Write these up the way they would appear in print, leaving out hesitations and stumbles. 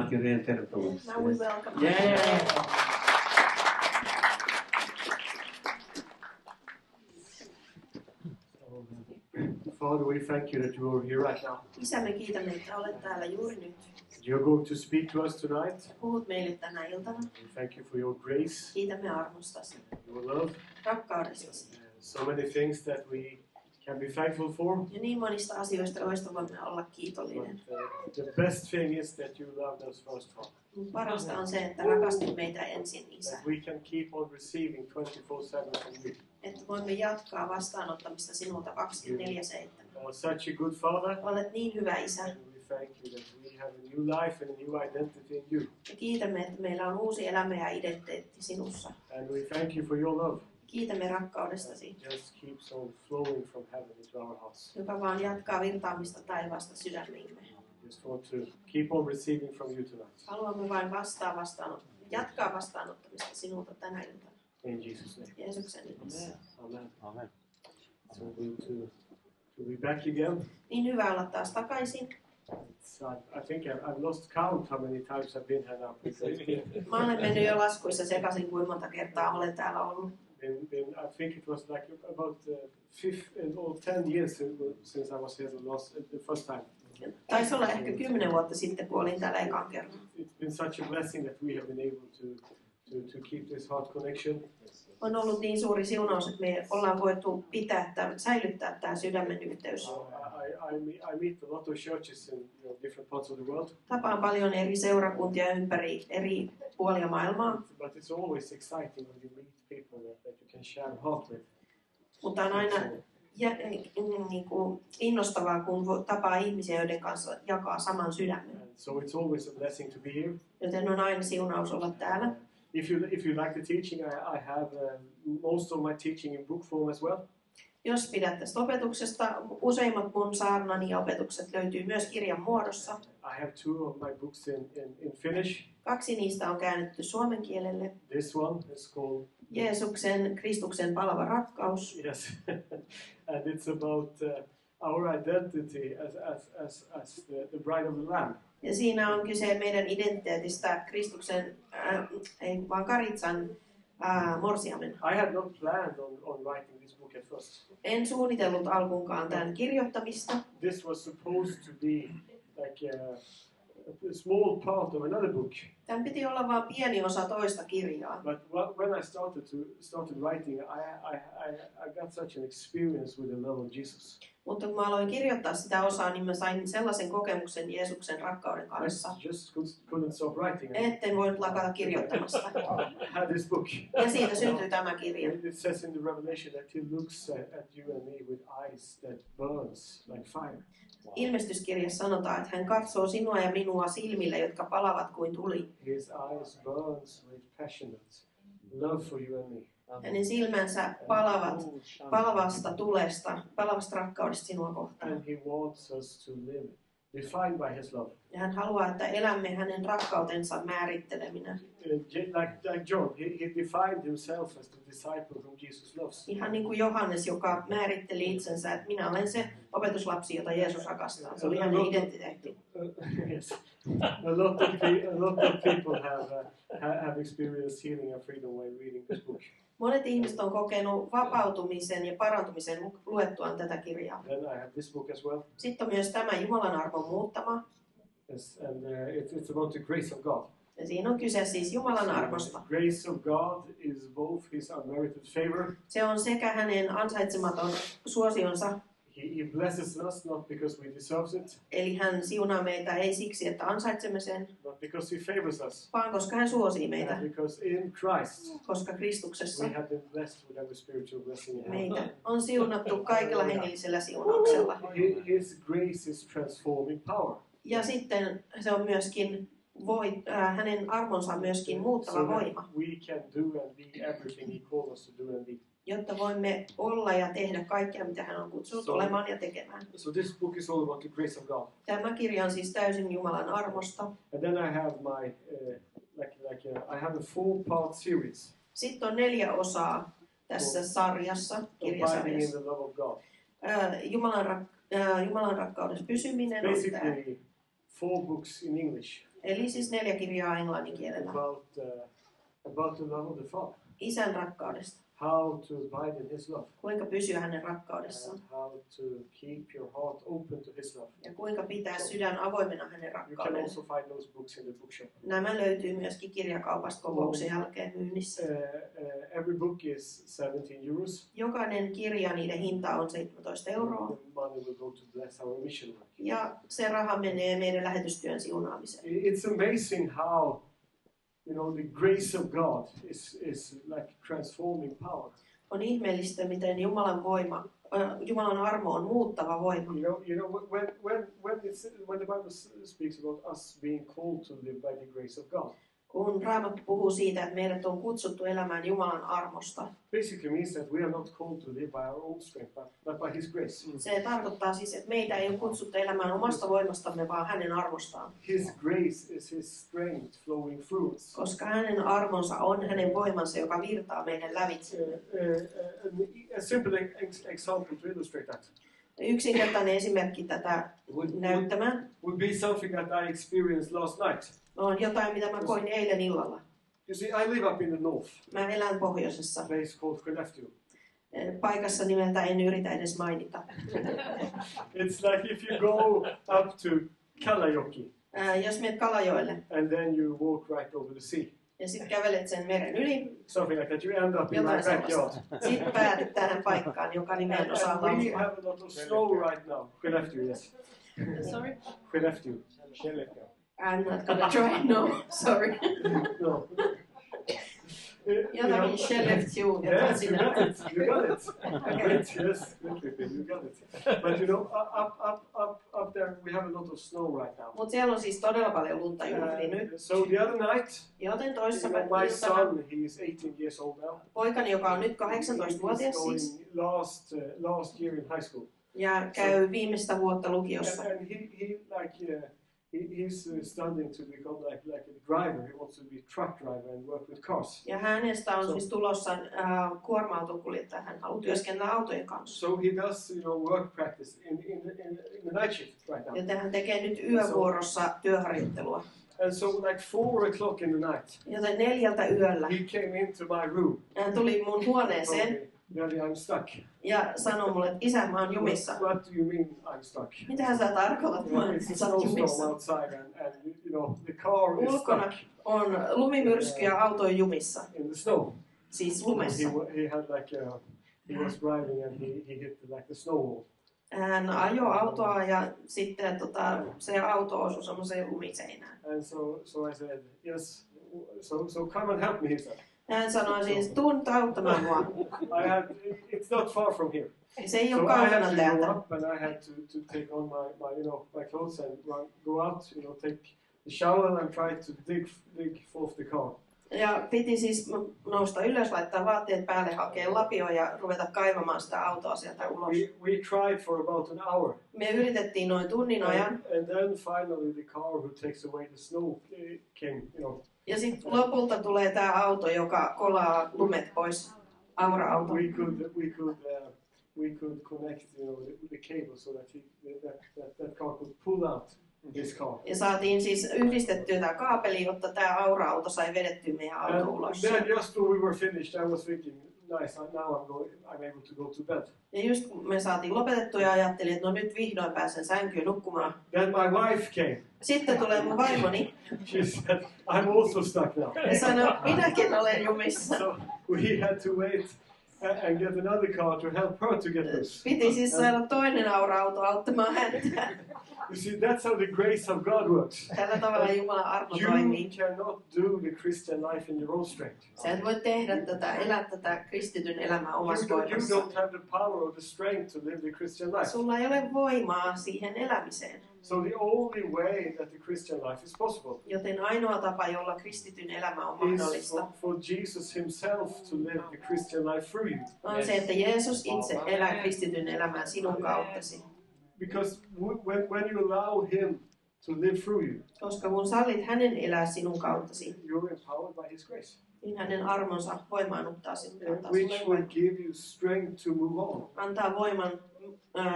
Anna-Kirjeen tervetuloa. Now we welcome. Yeah. Father, we thank you that you are here right now. Isä, me kiitämme, että olet täällä juuri nyt. You're going to speak to us tonight. Puhut meille tänä iltana. We thank you for your grace, Kiitämme armostasi, your love, rakkaudestasi. so many things that we can be thankful for. Ja niin monista asioista, joista voimme olla But kiitollinen. the best thing is that you loved us first, Father. Parasta on se, että rakastit meitä ensin, Isä. That we can keep on receiving 24/7 from you. Että voimme jatkaa vastaanottamista sinulta 24/7. Such a good Father. Olet niin hyvä, Isä. And we thank you that we have a new life and a new identity in you. Ja kiitämme, että meillä on uusi elämä ja identiteetti sinussa. And we thank you for your love. Kiitämme rakkaudestasi, Just keeps on flowing from heaven into our hearts. joka vaan jatkaa virtaamista taivaasta sydämiimme. Just want to keep on receiving from you tonight. Haluamme vain jatkaa vastaanottamista sinulta tänä iltana. In Jesus' name. Jeesuksen nimessä. Amen. Amen. So good to be back again. Niin hyvä olla taas takaisin. I think I've lost count how many times I've been here now. Mä olen mennyt jo laskuissa sekaisin, kuinka monta kertaa olen täällä ollut. I think it was like about 5 or 10 years since I was here the first time. Taisi olla ehkä 10 vuotta sitten, kun olin täällä ekan kerran. It's been such a blessing that we have been able to keep this heart connection. On ollut niin suuri siunaus, että me ollaan voitu säilyttää tämä sydämen yhteys. I meet a lot of churches in different parts of the world. Tapaan paljon eri seurakuntia ympäri eri puolia maailmaa. But it's always exciting when you meet people that you can share a heart with. Mutta on aina innostavaa, kun tapaa ihmisiä, joiden kanssa jakaa saman sydämen. And so it's always a blessing to be here. Joten on aina siunaus olla täällä. If you like the teaching, I have most of my teaching in book form as well. Jos pidät tästä opetuksesta, useimmat mun saarnani ja opetukset löytyy myös kirjan muodossa. I have 2 of my books in Finnish. 2 niistä on käännetty suomen kielelle. This one is called Kristuksen palava rakkaus. yes, and it's about our identity as the bride of the Lamb. Ja siinä on kyse meidän identiteetistä Kristuksen, ei vaan Karitsan morsiamen. I had not planned on writing this book at first. En suunnitellut alkuunkaan tämän kirjoittamista. This was supposed to be like a small part of another book. Tämän piti olla vain pieni osa toista kirjaa. But when I started writing, I got such an experience with the love of Jesus. Mutta kun mä aloin kirjoittaa sitä osaa, niin mä sain sellaisen kokemuksen Jeesuksen rakkauden kanssa. I just couldn't stop writing. Etten voinut lakata kirjoittamasta. I had this book. Ja siitä syntyi tämä kirja. It says in the Revelation that he looks at you and me with eyes that burns like fire. Ilmestyskirjassa sanotaan, että hän katsoo sinua ja minua silmillä, jotka palavat kuin tuli. His eyes burns with passionate love for you and me. Hänen silmänsä palavat palavasta tulesta, palavasta rakkaudesta sinua kohtaan. And he wants us to live defined by his love. Ja hän haluaa, että elämme hänen rakkautensa määritteleminä. Like John, he defined himself as the disciple whom Jesus loves. Ihan niin kuin Johannes, joka määritteli itsensä, että minä olen se opetuslapsi, jota Jeesus rakastaa. Se oli hänen identiteetti. Yes. A lot of people have experienced healing and freedom when reading this book. Monet ihmiset on kokenut vapautumisen ja parantumisen luettuaan tätä kirjaa. Then I have this book as well. Sitten on myös tämä Jumalan armon muuttama. Yes, and it's about the grace of God. Ja siinä on kyse siis Jumalan armosta. The grace of God is both his unmerited favor. Se on sekä hänen ansaitsematon suosionsa. He blesses us not because we deserve it. Eli hän siunaa meitä ei siksi, että ansaitsemme sen, But because he favors us. vaan koska hän suosii meitä. And because in Christ Koska Kristuksessa we have been blessed with every spiritual blessing in heaven. meitä on siunattu kaikella hengellisellä siunauksella. His grace is transforming power. Ja sitten se on myöskin hänen armonsa on myöskin muuttava voima, we can do and be everything he called us to do and be. jotta voimme olla ja tehdä kaikkea, mitä hän on kutsunut olemaan ja tekemään. So this book is all about the grace of God. Tämä kirja on siis täysin Jumalan armosta. And then I have my I have a 4-part series. Sitten on 4 osaa tässä sarjassa, Abiding in kirjasarjassa. the love of God. Jumalan rakkaudessa pysyminen on tämä. Basically 4 books in English. Eli siis 4 kirjaa englannin kielellä. About the love of the Father. Isän rakkaudesta. How to abide in His love. Kuinka pysyä hänen rakkaudessaan. And how to keep your heart open to His love. Ja kuinka pitää sydän avoimena hänen You can rakkaudelle. also find those books in the bookshop. Nämä löytyy myöskin kirjakaupasta kokouksen jälkeen myynnissä. Every book is 17 euros. Jokainen kirja, niiden hinta on 17 €. The money will go to bless our mission work. Ja se raha menee meidän lähetystyön siunaamiseen. It's amazing how, the grace of God is like transforming power. On ihmeellistä, miten Jumalan armo on muuttava voima. When the Bible speaks about us being called to live by the grace of God, Kun Raamattu puhuu siitä, että meidät on kutsuttu elämään Jumalan armosta, basically means that we are not called to live by our own strength, but by His grace. se tarkoittaa siis, että meitä ei ole kutsuttu elämään omasta voimastamme, vaan hänen armostaan. His grace is His strength flowing through us. Koska hänen armonsa on hänen voimansa, joka virtaa meidän lävitse. A simple example to illustrate that Yksinkertainen esimerkki tätä näyttämään would be something that I experienced last night. on jotain, mitä mä koin eilen illalla. You see, I live up in the north, Mä elän pohjoisessa, a place called Skellefteå. paikassa nimeltä en yritä edes mainita. It's like if you go up to Kalajoki Jos menet Kalajoelle and then you walk right over the sea. ja sitten kävelet sen meren yli, Something like that, you end up in my jotain backyard. sellaista. Sitten päädyt tähän paikkaan, joka nimeen osaa And we lausua. have a lot of snow right now. Skellefteå, yes. Sorry? Skellefteå. I'm not gonna try, no, sorry. No. Jotakin Skellefteå, jotain Yes, you sinne. got it. You got it. Okay. Yes, you got it. But up there we have a lot of snow right now. Mutta siellä on siis todella paljon lunta juuri nyt. So the other night, Joten toisessa my iltana son, he is 18 years old now. poikani, joka on nyt He's 18-vuotias siis, going last year in high school. ja käy viimeistä vuotta lukiossa. And he's studying to become like a driver. He wants to be truck driver and work with cars. Ja hänestä on siis tulossa kuorma-autonkuljettaja. Hän haluaa työskennellä autojen kanssa. So he does, work practice in the night shift right now. Joten hän tekee nyt yövuorossa työharjoittelua. And so like 4 o'clock in the night, Joten 4 yöllä he came into my room. hän tuli mun huoneeseen Daddy, I'm stuck. ja sanoi mulle, että isä, mä oon jumissa. What do you mean I'm stuck? Mitähän sä tarkoitat, että mä oon It's a snowstorm outside, and the car is Ulkona stuck on lumimyrsky ja auto on jumissa. in the snow. Siis lumessa. He had he was driving and he hit like the snow wall. Hän ajoi autoa ja sitten se auto osui semmoiseen lumiseinään. And so I said, yes. So come and help me, he said. Hän sanoi siis, tuun auttamaan mua. It's not far from here. Se ei So ole I had kaukana to go täältä. up and I had to take on my clothes and go out, take the shower and try to dig forth the car. Ja piti siis nousta ylös, laittaa vaatteet päälle, hakea lapio ja ruveta kaivamaan sitä autoa sieltä ulos. We tried for about an hour. Me yritettiin noin tunnin ajan. And then finally the car who takes away the snow came, Ja sitten lopulta tulee tämä auto, joka kolaa lumet pois. Aura-auto. We could connect, the cable so that that car could pull out this car. Ja saatiin siis yhdistettyä tämä kaapeli, jotta tämä Aura-auto sai vedettyä meidän auto ulos. Then just when we were finished, I was thinking, nice, now I'm able to go to bed. Ja just kun me saatiin lopetettua ja ajattelin, että no nyt vihdoin pääsen sänkyyn nukkumaan. Then my wife came. Sitten tulee mun vaimoni She said, I'm also stuck now. ja sanoi, minäkin olen jumissa. So we had to wait and get another car to help her to get loose. Piti siis saada toinen Aura-auto auttamaan häntä. You see, that's how the grace of God works. Tällä tavalla Jumalan armo You toimii. cannot do the Christian life in your own strength. Sä et voi tehdä elää tätä kristityn elämää omassa You voimassa. don't have the power or the strength to live the Christian life. Sulla ei ole voimaa siihen elämiseen. So the only way that the Christian life is possible Joten ainoa tapa, jolla kristityn elämä on is mahdollista, for Jesus himself to live the Christian life through you. on se, että Jeesus itse elää kristityn elämää sinun kauttasi. Because when you allow him to live through you, Koska kun sallit hänen elää sinun kauttasi, you're empowered by his grace, niin hänen armonsa voimaannuttaa sinut. Antaa which sulle will voiman. give you strength to move on. Antaa voiman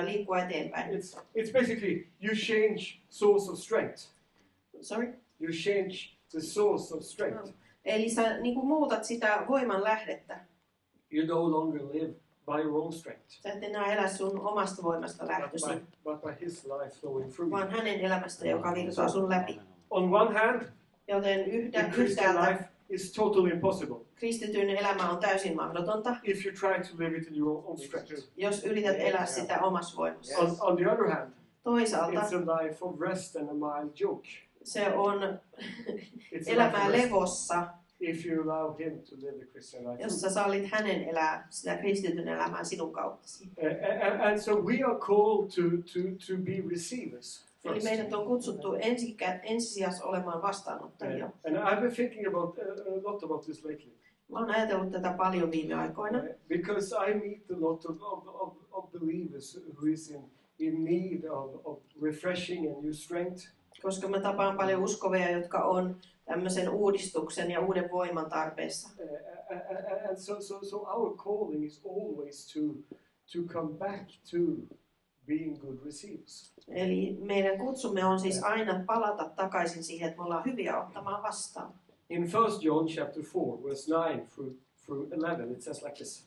liikkua eteenpäin. It's basically you change source of strength. Sorry? You change the source of strength. Eli sä niin kuin muutat sitä voiman lähdettä. You no longer live by your own strength, Sä et enää elä sun omasta voimasta lähtöisin, but by His life flowing through you. vaan hänen elämästä, joka virtaa sun läpi. On one hand, Joten the Christian yhtäältä life is totally impossible kristityn elämä on täysin mahdotonta, if you try to live it in your own strength. jos yrität elää sitä omassa voimassa. On the other hand, Toisaalta it's a life of rest and a mild joke. se on It's a elämää life of rest levossa, if you allow Him to live the Christian life. jos sä sallit hänen elää sitä kristityn elämää sinun kauttasi. And so we are called to be receivers. Eli First. meidät on kutsuttu ensisijassa olemaan vastaanottajia. And I've been thinking about a lot about this lately. Mä oon ajatellut tätä paljon viime aikoina, Because I meet a lot of believers who is in need of refreshing and new strength. koska mä tapaan paljon uskovia, jotka on tämmöisen uudistuksen ja uuden voiman tarpeessa. And so our calling is always to come back to being good receivers. Eli meidän kutsumme on siis aina palata takaisin siihen, että me ollaan hyviä ottamaan vastaan. In 1 John chapter 4, verse 9 through 11, it says like this.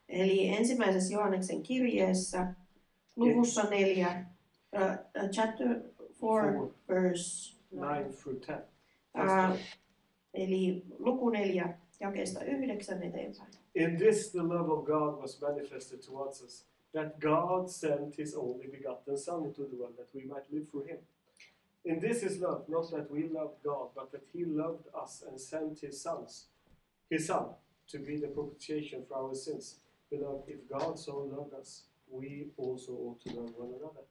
Eli ensimmäisessä Johanneksen kirjeessä, luvussa 4, chapter 4, verse 9 through 10. eli luku 4, jakeesta 9 eteenpäin. In this the love of God was manifested towards us, that God sent His only begotten Son into the world, that we might live through Him. In this is love, not that we loved God, but that He loved us and sent His Son, to be the propitiation for our sins. Beloved, if God so loved us, we also ought to love one another.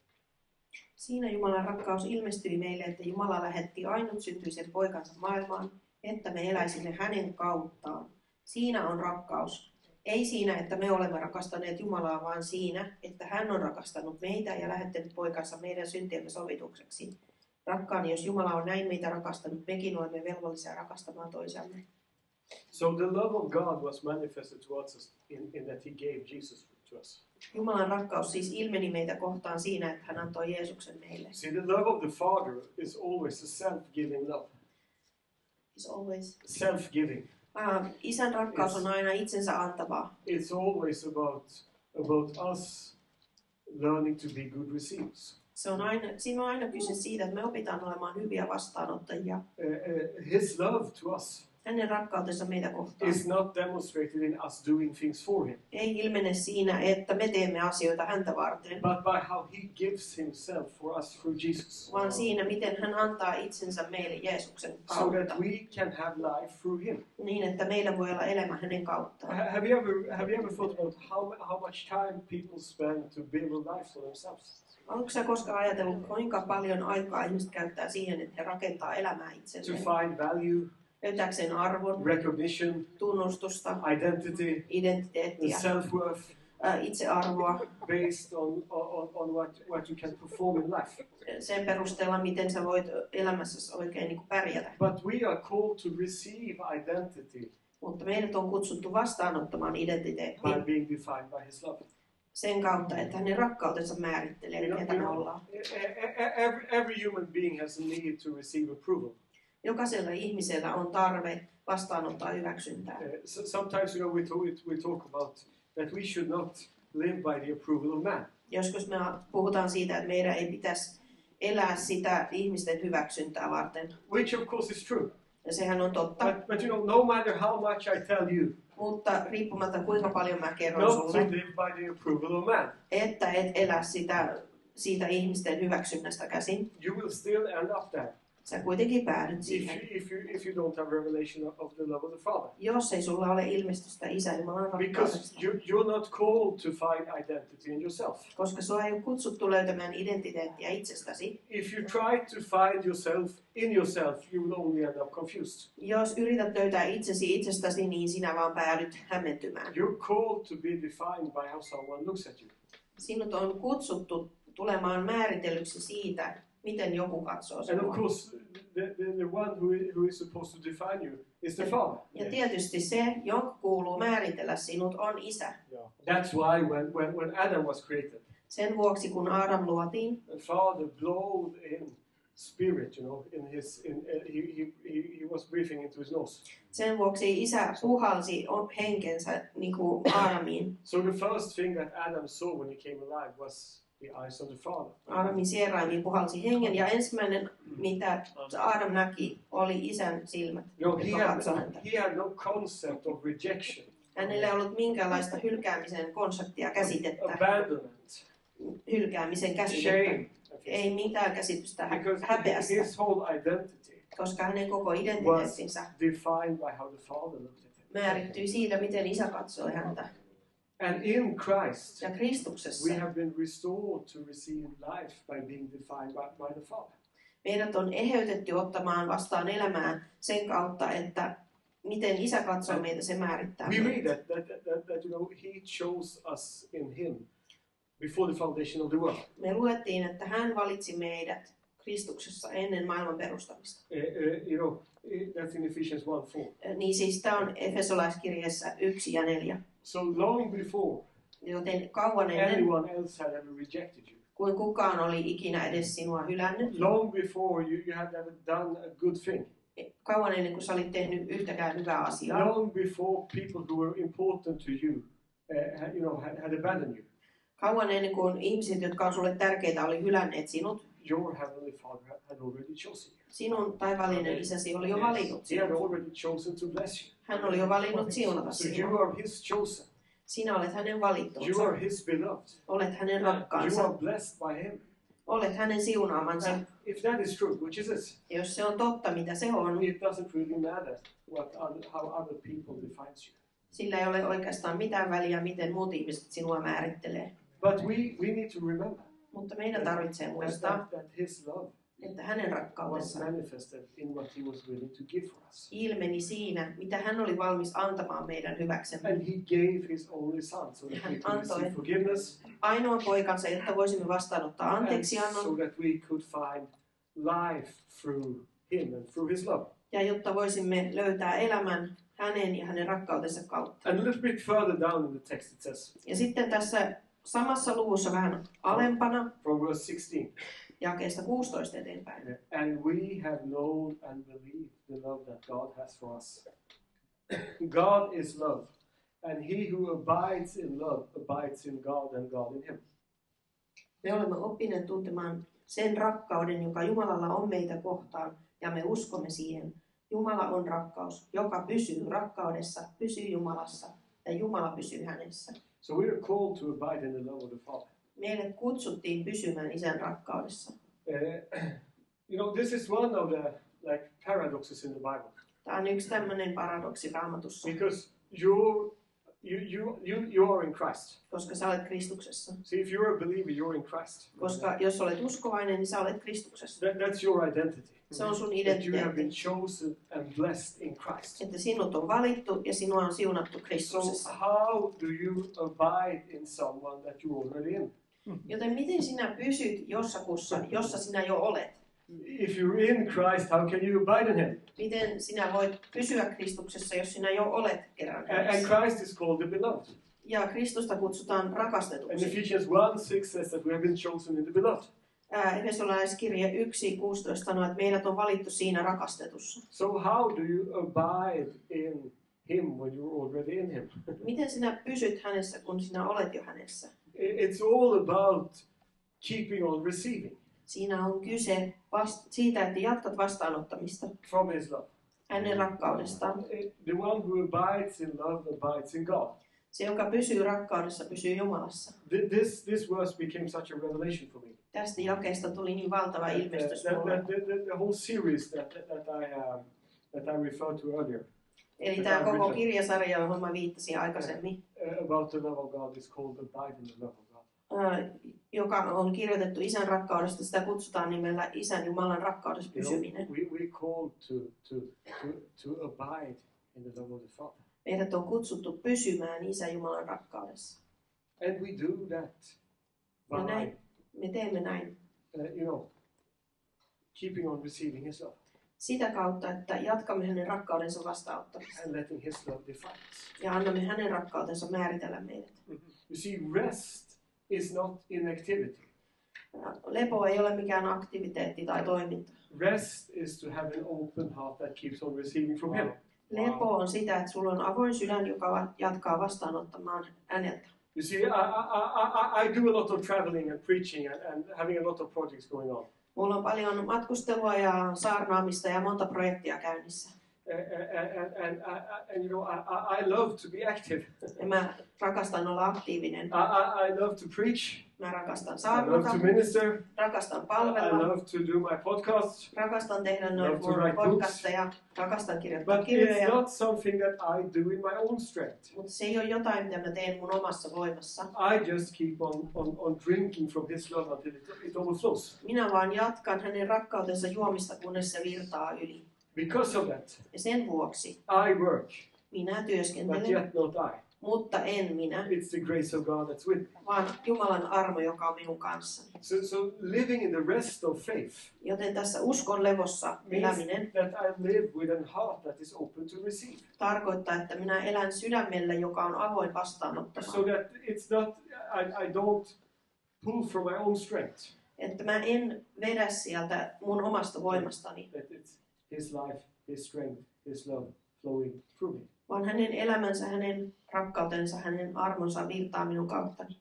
Siinä Jumalan rakkaus ilmestyi meille, että Jumala lähetti ainutsyntyisen poikansa maailmaan, että me eläisimme hänen kauttaan. Siinä on rakkaus. Ei siinä, että me olemme rakastaneet Jumalaa, vaan siinä, että hän on rakastanut meitä ja lähettänyt poikansa meidän syntiemme sovitukseksi. Rakkaani, jos Jumala on näin meitä rakastanut, mekin olemme velvollisia rakastamaan toisiamme. So the love of God was manifested towards us in that He gave Jesus to us. Jumalan rakkaus siis ilmeni meitä kohtaan siinä, että hän antoi Jeesuksen meille. See, the love of the Father is always a self-giving love. It's always. Self-giving. Isän rakkaus on aina itsensä antavaa. It's always about us learning to be good receivers. Siinä on aina kyse siitä, että me opitaan olemaan hyviä vastaanottajia. His love to us Hänen rakkautensa meitä kohtaan is not demonstrated in us doing things for Him, ei ilmene siinä, että me teemme asioita häntä varten, but by how He gives Himself for us through Jesus, vaan siinä, miten hän antaa itsensä meille Jeesuksen so kautta, that we can have life through Him. niin että meillä voi olla elämä hänen kauttaan. Have you ever thought about how much time people spend to build a life for themselves? Oletko sä koskaan ajatellut, kuinka paljon aikaa ihmiset käyttää siihen, että he rakentaa elämää To itselleen? find value, Löytääkseen arvon, recognition, tunnustusta, identity, identiteettiä, and self-worth itsearvoa based on what you can perform in life. sen perusteella, miten sä voit elämässäsi oikein niin kuin pärjätä. But we are called to receive identity Mutta meidät on kutsuttu vastaanottamaan by identiteettiin being defined by His love. sen kautta, että hänen rakkautensa määrittelee, ketä me ollaan. Every human being has a need to receive approval. Jokaisella ihmisellä on tarve vastaanottaa hyväksyntää. Sometimes we talk about that we should not live by the approval of man. Joskus me puhutaan siitä, että meidän ei pitäisi elää sitä ihmisten hyväksyntää varten. Which of course is true. Ja sehän on totta. But no matter how much I tell you Mutta riippumatta kuinka paljon mä kerron not to sulle, live by the approval of man, että et elä siitä ihmisten hyväksynnästä käsin, you will still end up there sä kuitenkin päädyt siihen. if you don't have revelation of the love of the Father. Jos ei sulla ole ilmestystä Isä Jumalan Because rakkaudesta. you're not called to find identity in yourself. Koska sua ei ole kutsuttu löytämään identiteettiä itsestäsi. If you try to find yourself in yourself, you will only end up confused. Jos yrität löytää itsesi itsestäsi, niin sinä vaan päädyt hämmentymään. You're called to be defined by how someone looks at you. Sinut on kutsuttu tulemaan määritellyksi siitä, miten joku katsoo And of sinua. course, the one who is supposed to define you is the Father. Ja tietysti se, jonka kuuluu määritellä sinut, on Isä. That's why when Adam was created, Sen vuoksi, kun Aadam luotiin, the Father blowed in spirit, he was breathing into his nose. Sen vuoksi isä puhalsi henkensä niin kuin Aadamiin. So the first thing that Adam saw when he came alive was the eyes of the Father. Aadamin sieraimiin puhalsi hengen ja ensimmäinen mitä Aadam näki oli isän silmät. He had no concept of rejection. Hänellä ei ollut minkäänlaista hylkäämisen konseptia, käsitettä. Abandonment. Hylkäämisen käsitettä. Shame. Ei mitään käsitystä Because häpeästä, his whole identity koska hänen koko was identiteettinsä defined by how the Father looked at him. määrittyi siitä, miten isä katsoi häntä. And in Christ, Ja Kristuksessa we have been restored to receive life by being defined by the Father. meidät on eheytetty ottamaan vastaan elämää sen kautta, että miten isä katsoo meitä, se määrittää We read meitä. that he chose us in him before the foundation of the world. Me luettiin, että hän valitsi meidät Kristuksessa ennen maailman perustamista. That's in Ephesians 1:4. Niin siis tämä on Efesolaiskirjeessä 1 ja 4. So long before Joten kauan ennen anyone else had ever rejected you, kuin kukaan oli ikinä edes sinua hylännyt, long before you had ever done a good thing, kauan ennen kuin sä olit tehnyt yhtäkään hyvää asiaa, long before people who were important to you, had abandoned you, kauan ennen kuin ihmiset, jotka on sulle tärkeitä, oli hylänneet sinut, your heavenly Father had already chosen you. sinun taivaallinen isäsi oli jo valinnut He had sinut. already chosen to bless you. Hän oli jo valinnut siunata So you sinua. are his chosen. Sinä olet hänen You valittunsa. are his beloved. Olet hänen You rakkaansa. are blessed by him. Olet hänen siunaamansa. And if that is true, which is it, Ja jos se on totta, mitä se on, it doesn't really matter how other people defines you. sillä ei ole oikeastaan mitään väliä, miten muut ihmiset sinua määrittelee. But we need to remember Mutta meidän tarvitsee muistaa, that his love että hänen was rakkautensa manifested in what he was willing to give for us. ilmeni siinä, mitä hän oli valmis antamaan meidän hyväksemme. And he gave his only son so that we could receive forgiveness Ainoa poikansa, jotta voisimme vastaanottaa and anteeksiannon so that we could find life through him and through his love. ja jotta voisimme löytää elämän hänen ja hänen rakkautensa kautta. And a little bit further down in the text it says, Ja sitten tässä samassa luvussa vähän alempana, from verse 16, jakeesta 16 eteenpäin. and we have known and believed the love that God has for us. God is love, and he who abides in love abides in God and God in him. Me olemme oppineet tuntemaan sen rakkauden, joka Jumalalla on meitä kohtaan, ja me uskomme siihen. Jumala on rakkaus, joka pysyy rakkaudessa, pysyy Jumalassa, ja Jumala pysyy hänessä. So we are called to abide in the love of the Father. Meidät kutsuttiin pysymään Isän rakkaudessa. This is one of the paradoxes in the Bible, Tämä on yksi tämmöinen paradoksi Raamatussa, because you are in Christ. koska sä olet Kristuksessa. See, if you're a believer, you're in Christ. Koska jos olet uskovainen, niin sä olet Kristuksessa. That's your identity. Se on sun That you have been identiteetti, chosen and blessed in Christ. että sinut on valittu ja sinua on siunattu So Kristuksessa. how do you abide in someone that you're already in? Joten miten sinä pysyt jossakussa, jossa sinä jo olet? If you're in Christ, how can you abide in him? Miten sinä voit pysyä Kristuksessa, jos sinä jo olet kerran And hänessä? Christ is called the beloved. Ja Kristusta kutsutaan And rakastetuksi. Ephesians 1:6 says that we have been chosen in the beloved. Efesolaiskirje 1.16 sanoo, että meidät on valittu siinä rakastetussa. So how do you abide in him when you're already in him? Miten sinä pysyt hänessä, kun sinä olet jo hänessä? It's all about keeping on receiving Siinä on kyse siitä, että jatkat vastaanottamista from his love. hänen rakkaudestaan. The one who abides in love abides in God. Se, joka pysyy rakkaudessa, pysyy Jumalassa. This verse became such a revelation for me. Tästä jakeesta tuli niin valtava ilmestys mulle. The whole series that I referred to earlier Eli tämä koko kirjasarja, johon mä viittasin aikaisemmin, about the love of God is called abide in the love of God. joka on kirjoitettu Isän rakkaudesta, sitä kutsutaan nimellä Isän Jumalan rakkaudessa pysyminen. We called to abide in the love of the Father. Meidät on kutsuttu pysymään Isän Jumalan rakkaudessa. And we do that Ja by, näin, me teemme näin keeping on receiving his love sitä kautta, että jatkamme hänen rakkaudensa vastaanottamista and letting his love define us. ja annamme hänen rakkautensa määritellä meidät. You see, rest is not inactivity. Lepo ei ole mikään aktiviteetti tai toiminta. Rest is to have an open heart that keeps on receiving from Him. Lepo on sitä, että sulla on avoin sydän, joka jatkaa vastaanottamaan häneltä. You see, I do a lot of traveling and preaching and having a lot of projects going on. Mulla on paljon matkustelua ja saarnaamista ja monta projektia käynnissä. And you know, I love to be active. Ja mä rakastan olla aktiivinen. I love to preach. Mä rakastan I saarnata. love to minister. Rakastan I palvella. love to do my podcasts. Rakastan tehdä Love noita to write podcasteja. Rakastan kirjoittaa But it's kirjoja. not something that I do in my own strength. Mutta se ei ole jotain, mitä mä teen mun omassa voimassa. I just keep on drinking from His love until it overflows. Minä vaan jatkan hänen rakkautensa juomista, kunnes se virtaa yli. Because of that, Ja sen vuoksi I work, minä but työskentelen, yet not I. mutta en minä, It's the grace of God that's with me. vaan Jumalan armo, joka on minun kanssani. So living in the rest of faith Joten tässä uskon levossa means eläminen that I live with a heart that is open to receive. tarkoittaa, että minä elän sydämellä, joka on avoin So vastaanottamaan. that it's not, I don't pull from my own strength. Että mä en vedä sieltä mun omasta voimastani, That it's His life, His strength, His love flowing through me. vaan hänen elämänsä, hänen rakkautensa, hänen armonsa virtaa minun kauttani.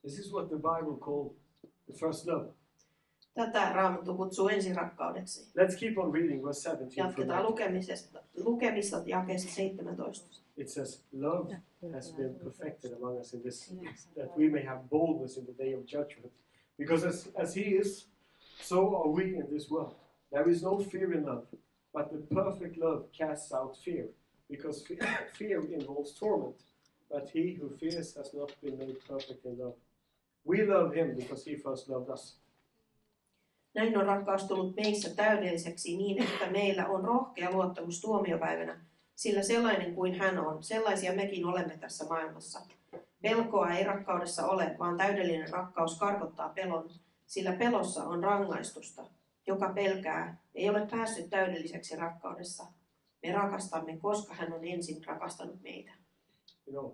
This is what the Bible calls the first love. Tätä Raamattu kutsuu ensirakkaudeksi. Let's keep on reading verse 17. from Jatketaan there. lukemista jakeesta 17. It says, love has been perfected among us in this, that we may have boldness in the day of judgment. Because as He is, so are we in this world. There is no fear in love, but the perfect love casts out fear. Because fear involves torment, but he who fears has not been made perfect in love. We love Him because He first loved us. Näin on rakkaus tullut meissä täydelliseksi niin, että meillä on rohkea luottamus tuomiopäivänä, sillä sellainen kuin hän on, sellaisia mekin olemme tässä maailmassa. Pelkoa ei rakkaudessa ole, vaan täydellinen rakkaus karkottaa pelon, sillä pelossa on rangaistusta. Joka pelkää, ei ole päässyt täydelliseksi rakkaudessa. Me rakastamme, koska hän on ensin rakastanut meitä. You know,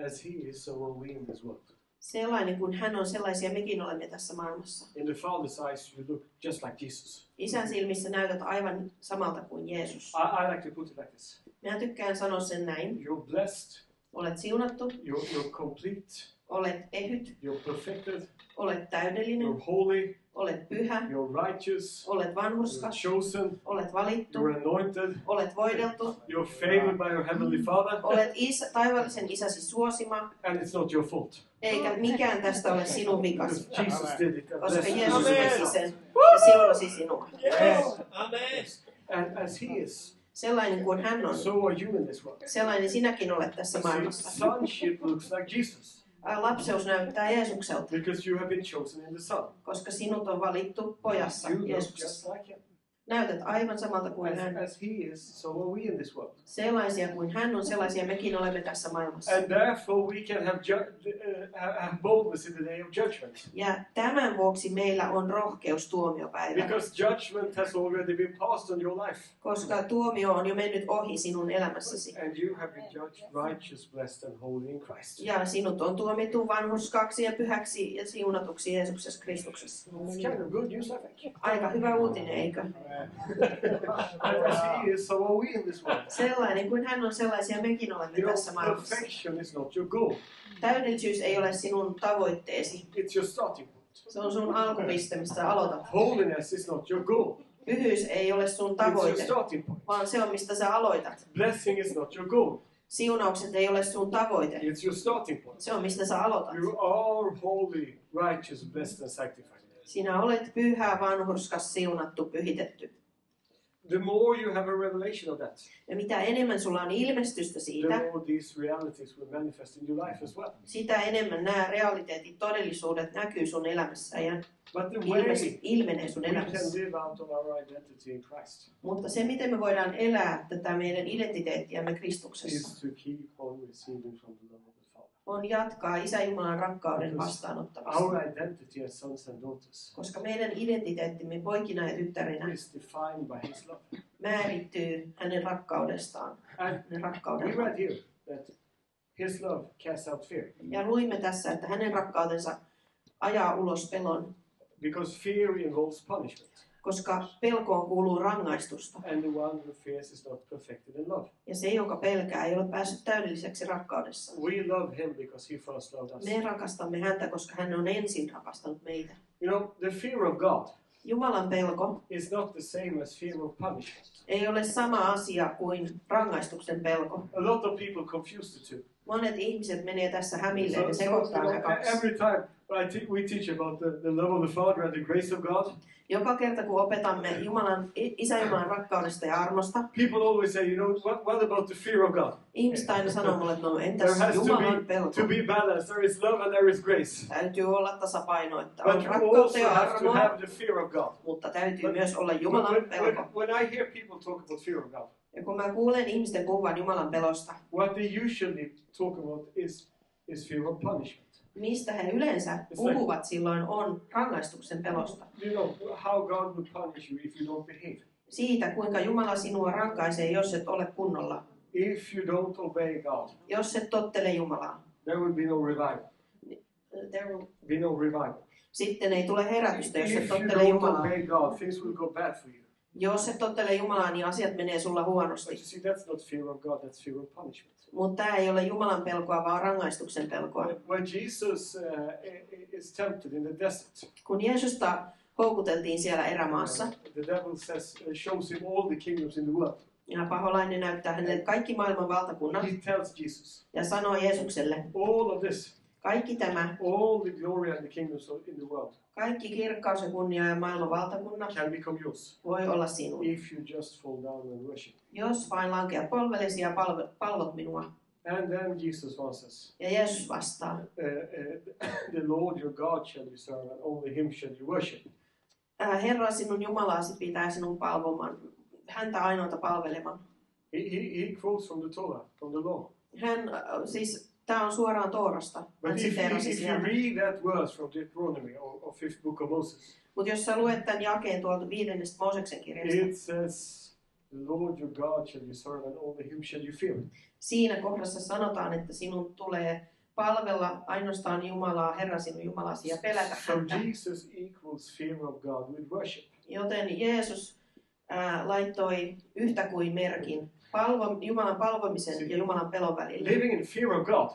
as He is, so are we in this world. Sellainen kuin hän on, sellaisia mekin olemme tässä maailmassa. In the Father's eyes, you look just like Jesus. Isän silmissä näytät aivan samalta kuin Jeesus. I like to put it like this. Minä tykkään sanoa sen näin. You're blessed, Olet siunattu, you're complete, olet ehyt, you're perfected, olet täydellinen, you're holy, olet pyhä, you're righteous, olet you're vanhurskas, chosen, olet valittu, you're anointed, olet voideltu, you're favored by your Heavenly Father, olet taivallisen isäsi suosima, and it's not your fault. eikä mikään tästä ole sinun vikasi, Because Jesus did it. and koska blessed Jeesus you. teki sen ja siunasi sinua. Yes. And as He is, Sellainen kuin hän on, so are you in this world. sellainen sinäkin olet tässä You see, maailmassa. sonship looks like Jesus Lapseus näyttää Jeesukselta, because you have been chosen in the Son. koska sinut on valittu pojassa, You look Jeesuksessa. just like Him. Näytät aivan samalta kuin hän. As He is, so are we in this world. Sellaisia kuin hän on, sellaisia mekin olemme tässä maailmassa. And therefore we can have boldness in the day of judgment. Ja tämän vuoksi meillä on rohkeus tuomiopäivänä, Because judgment has already been passed on your life. koska tuomio on jo mennyt ohi sinun elämässäsi. And you have been judged righteous, blessed and holy in Christ. Ja sinut on tuomittu vanhurskaksi ja pyhäksi ja siunatuksi Jeesuksessa Kristuksessa. It's kind of good news, I think. Aika hyvä uutinen, eikö? And as He is, so are we in this world. Sellainen kuin hän on, sellaisia mekin olemme You know, tässä maailmassa. perfection is not your goal. Täydellisyys ei ole sinun tavoitteesi. It's your starting point. Se on sun alkupiste, mistä aloitat. Holiness is not your goal. Pyhyys ei ole sun It's your tavoite, starting point. vaan se on, mistä sä aloitat. Blessing is not your goal. Siunaukset ei ole sun tavoite, It's your starting point. se on, mistä sä aloitat. You are holy, righteous, blessed and sanctified. Sinä olet pyhä, vanhurskas, siunattu, pyhitetty. The more you have a revelation of that, Ja mitä enemmän sulla on ilmestystä the siitä, more these realities will manifest in your life as well. sitä enemmän nämä realiteetit, todellisuudet näkyy sun elämässä ja But the way ilmenee sun we can elämässä. live out of our identity in Christ Mutta se, miten me voidaan elää tätä meidän identiteettiämme Kristuksessa, is to keep on receiving from the love of the Father. on jatkaa Isä Jumalan rakkauden vastaanottamista. Our identity as sons and daughters Koska meidän identiteettimme poikina ja tyttärinä is defined by His love. määrittyy hänen rakkaudestaan. And Hänen we rakkaudella. read here that His love casts out fear. Ja luimme tässä, että hänen rakkautensa ajaa ulos pelon, Because fear involves punishment. koska pelkoon kuuluu rangaistusta. And the one who fears is not perfected in love. Ja se, joka pelkää, ei ole päässyt täydelliseksi rakkaudessa. We love him because he first loved us. Me rakastamme häntä, koska hän on ensin rakastanut meitä. You know, the fear of God Jumalan pelko is not the same as fear of punishment. ei ole sama asia kuin rangaistuksen pelko. A lot of people confuse the two. Monet ihmiset menee tässä hämilleen ja sekoittaa nämä kaksi. Every time we teach about the love of the Father and the grace of God, Joka kerta kun opetamme Isä Jumalan rakkaudesta ja armosta, people always say, you know, what about the fear of God? ihmiset aina sanoo mulle, että no There entäs has Jumalan pelko? to be balance. There is love and there is grace. Täytyy olla tasapaino, että But on you rakkautta also ja have to armoa, have the fear of God. mutta täytyy myös olla Jumalan pelko. When I hear people talk about fear of God, Ja kun mä kuulen ihmisten puhuvan Jumalan pelosta, what they usually talk about is fear of punishment. mistä he yleensä puhuvat silloin on rangaistuksen pelosta. You know, how God will punish you if you don't behave. Siitä, kuinka Jumala sinua rankaisee, jos et ole kunnolla. If you don't obey God, Jos et tottele Jumalaa. there will be no revival. Be no revival. Sitten ei tule herätystä, jos et If you tottele don't Jumalaa. obey God, things will go bad for you. Jos et tottele Jumalaa, niin asiat menee sulla But you huonosti. see, that's not fear of God, that's fear of punishment. Mutta tämä ei ole Jumalan pelkoa, vaan rangaistuksen pelkoa. When Jesus is tempted in the desert, Kun Jeesusta houkuteltiin siellä erämaassa, the devil shows him all the kingdoms in the world. ja paholainen näyttää hänelle kaikki maailman valtakunnat He tells Jesus, ja sanoo Jeesukselle, all of this, kaikki tämä, all the glory and the kingdoms in the world kaikki kirkkaus ja kunnia ja maailman valtakunnat can become yours voi olla sinun. if you just fall down and worship. Jos vain lankeat polvellesi ja palvot minua. And then Jesus answers, Ja Jeesus vastaa, the Lord your God shall you serve, and only him shall you worship. Herra sinun Jumalaasi pitää sinun palvomaan, häntä ainoata palvelemaan. He quotes from the Torah, from the law. Tämä on suoraan Toorasta. But Hän if siteerasi you sieltä. read that verse from Deuteronomy or fifth book of Moses, Mutta jos sä luet tämän jakeen tuolta 5. Mooseksen kirjasta, it says, the Lord your God shall you serve, and only him shall you fear. siinä kohdassa sanotaan, että sinun tulee palvella ainoastaan Jumalaa, Herra sinun Jumalasi ja pelätä So häntä. Jesus equals fear of God with worship. Joten Jeesus laittoi yhtä kuin merkin Jumalan palvomisen ja Jumalan pelon välille. Living in fear of God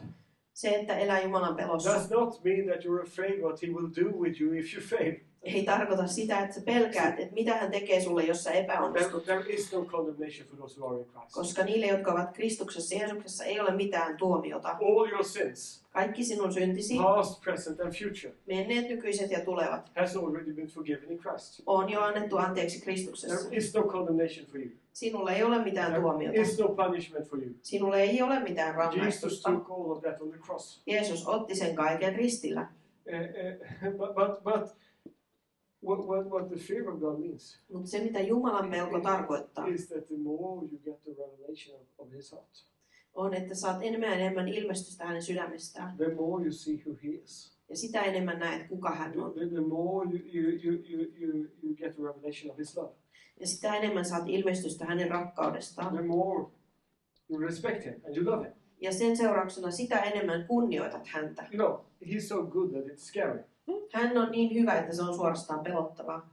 Se, että elää Jumalan pelossa, does not mean that you're afraid what he will do with you if you fail. ei tarkoita sitä, että sä pelkäät, että mitä hän tekee sulle, jos sä epäonnistut. There is no condemnation for those who are in Christ. Koska niille, jotka ovat Kristuksessa Jeesuksessa, ei ole mitään tuomiota. All your sins, Kaikki sinun syntisi, past, present, and future, menneet, nykyiset ja tulevat, has already been forgiven in Christ. on jo annettu anteeksi Kristuksessa. There is no condemnation for you. Sinulle ei ole mitään tuomiota. There is no punishment for you. Sinulle ei ole mitään Jesus rangaistusta. took all of that on the cross. Jeesus otti sen kaiken ristillä. But what the fear of God means Mutta se, mitä Jumalan pelko tarkoittaa, is that the more you get the revelation of his heart, on, että saat enemmän ja enemmän ilmestystä hänen sydämestään. the more you see who he is. Ja sitä enemmän näet, kuka hän on. The more you get the revelation of his love. Ja sitä enemmän saat ilmestystä hänen rakkaudestaan. The more you respect him and you love him. Ja sen seurauksena sitä enemmän kunnioitat häntä. You know, he's so good that it's scary. Hän on niin hyvä, että se on suorastaan pelottavaa.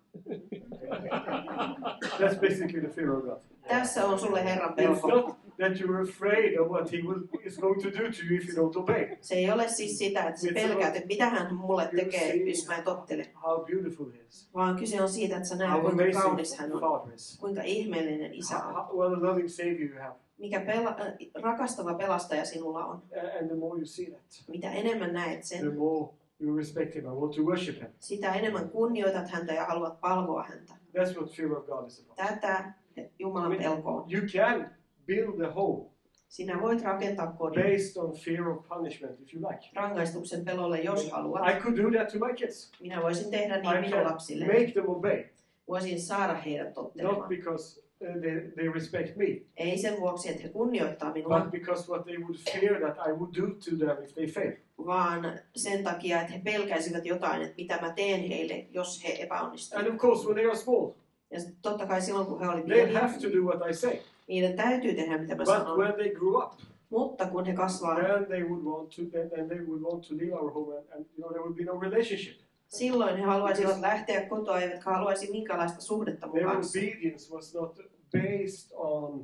That's basically the fear of God. Tässä on sulle Herran It's pelko. not that you're afraid of what he is going to do to you if you don't obey. Se ei ole siis sitä, että sä pelkäät, että mitä hän mulle tekee, jos mä en tottele. How beautiful he is. Vaan kyse on siitä, että sä näet, How kuinka amazing kaunis hän on. Father is. Kuinka ihmeellinen isä on. What a loving Savior you have. Mikä rakastava pelastaja sinulla on. And the more you see that, Mitä enemmän näet the sen, more you respect him and want to worship him. sitä enemmän kunnioitat häntä ja haluat palvoa häntä. That's what fear of God is about. Tätä Jumalan pelko on. You can build a home Sinä voit rakentaa kodin based on fear of punishment if you like. rangaistuksen pelolle, jos haluat. I could do that to my kids. Minä voisin tehdä niin I minun can lapsille. make them obey, Voisin saada heidät not tottelemaan. because they respect me, Ei sen vuoksi, että he kunnioittaa minua, but because what they would fear that I would do to them if they fail. vaan sen takia, että he pelkäisivät jotain, että mitä mä teen heille, jos he epäonnistuvat. And of course, when they are small, Ja totta kai silloin, kun he olivat they pieniä, have to do what I say. niiden täytyy tehdä, mitä mä But sanon. when they grew up, Mutta kun he kasvaa, then they would want to leave our home, and there would be no relationship. silloin he haluaisivat lähteä kotoa, eivätkä haluaisi minkälaista suhdetta mun Their kanssa. obedience was not based on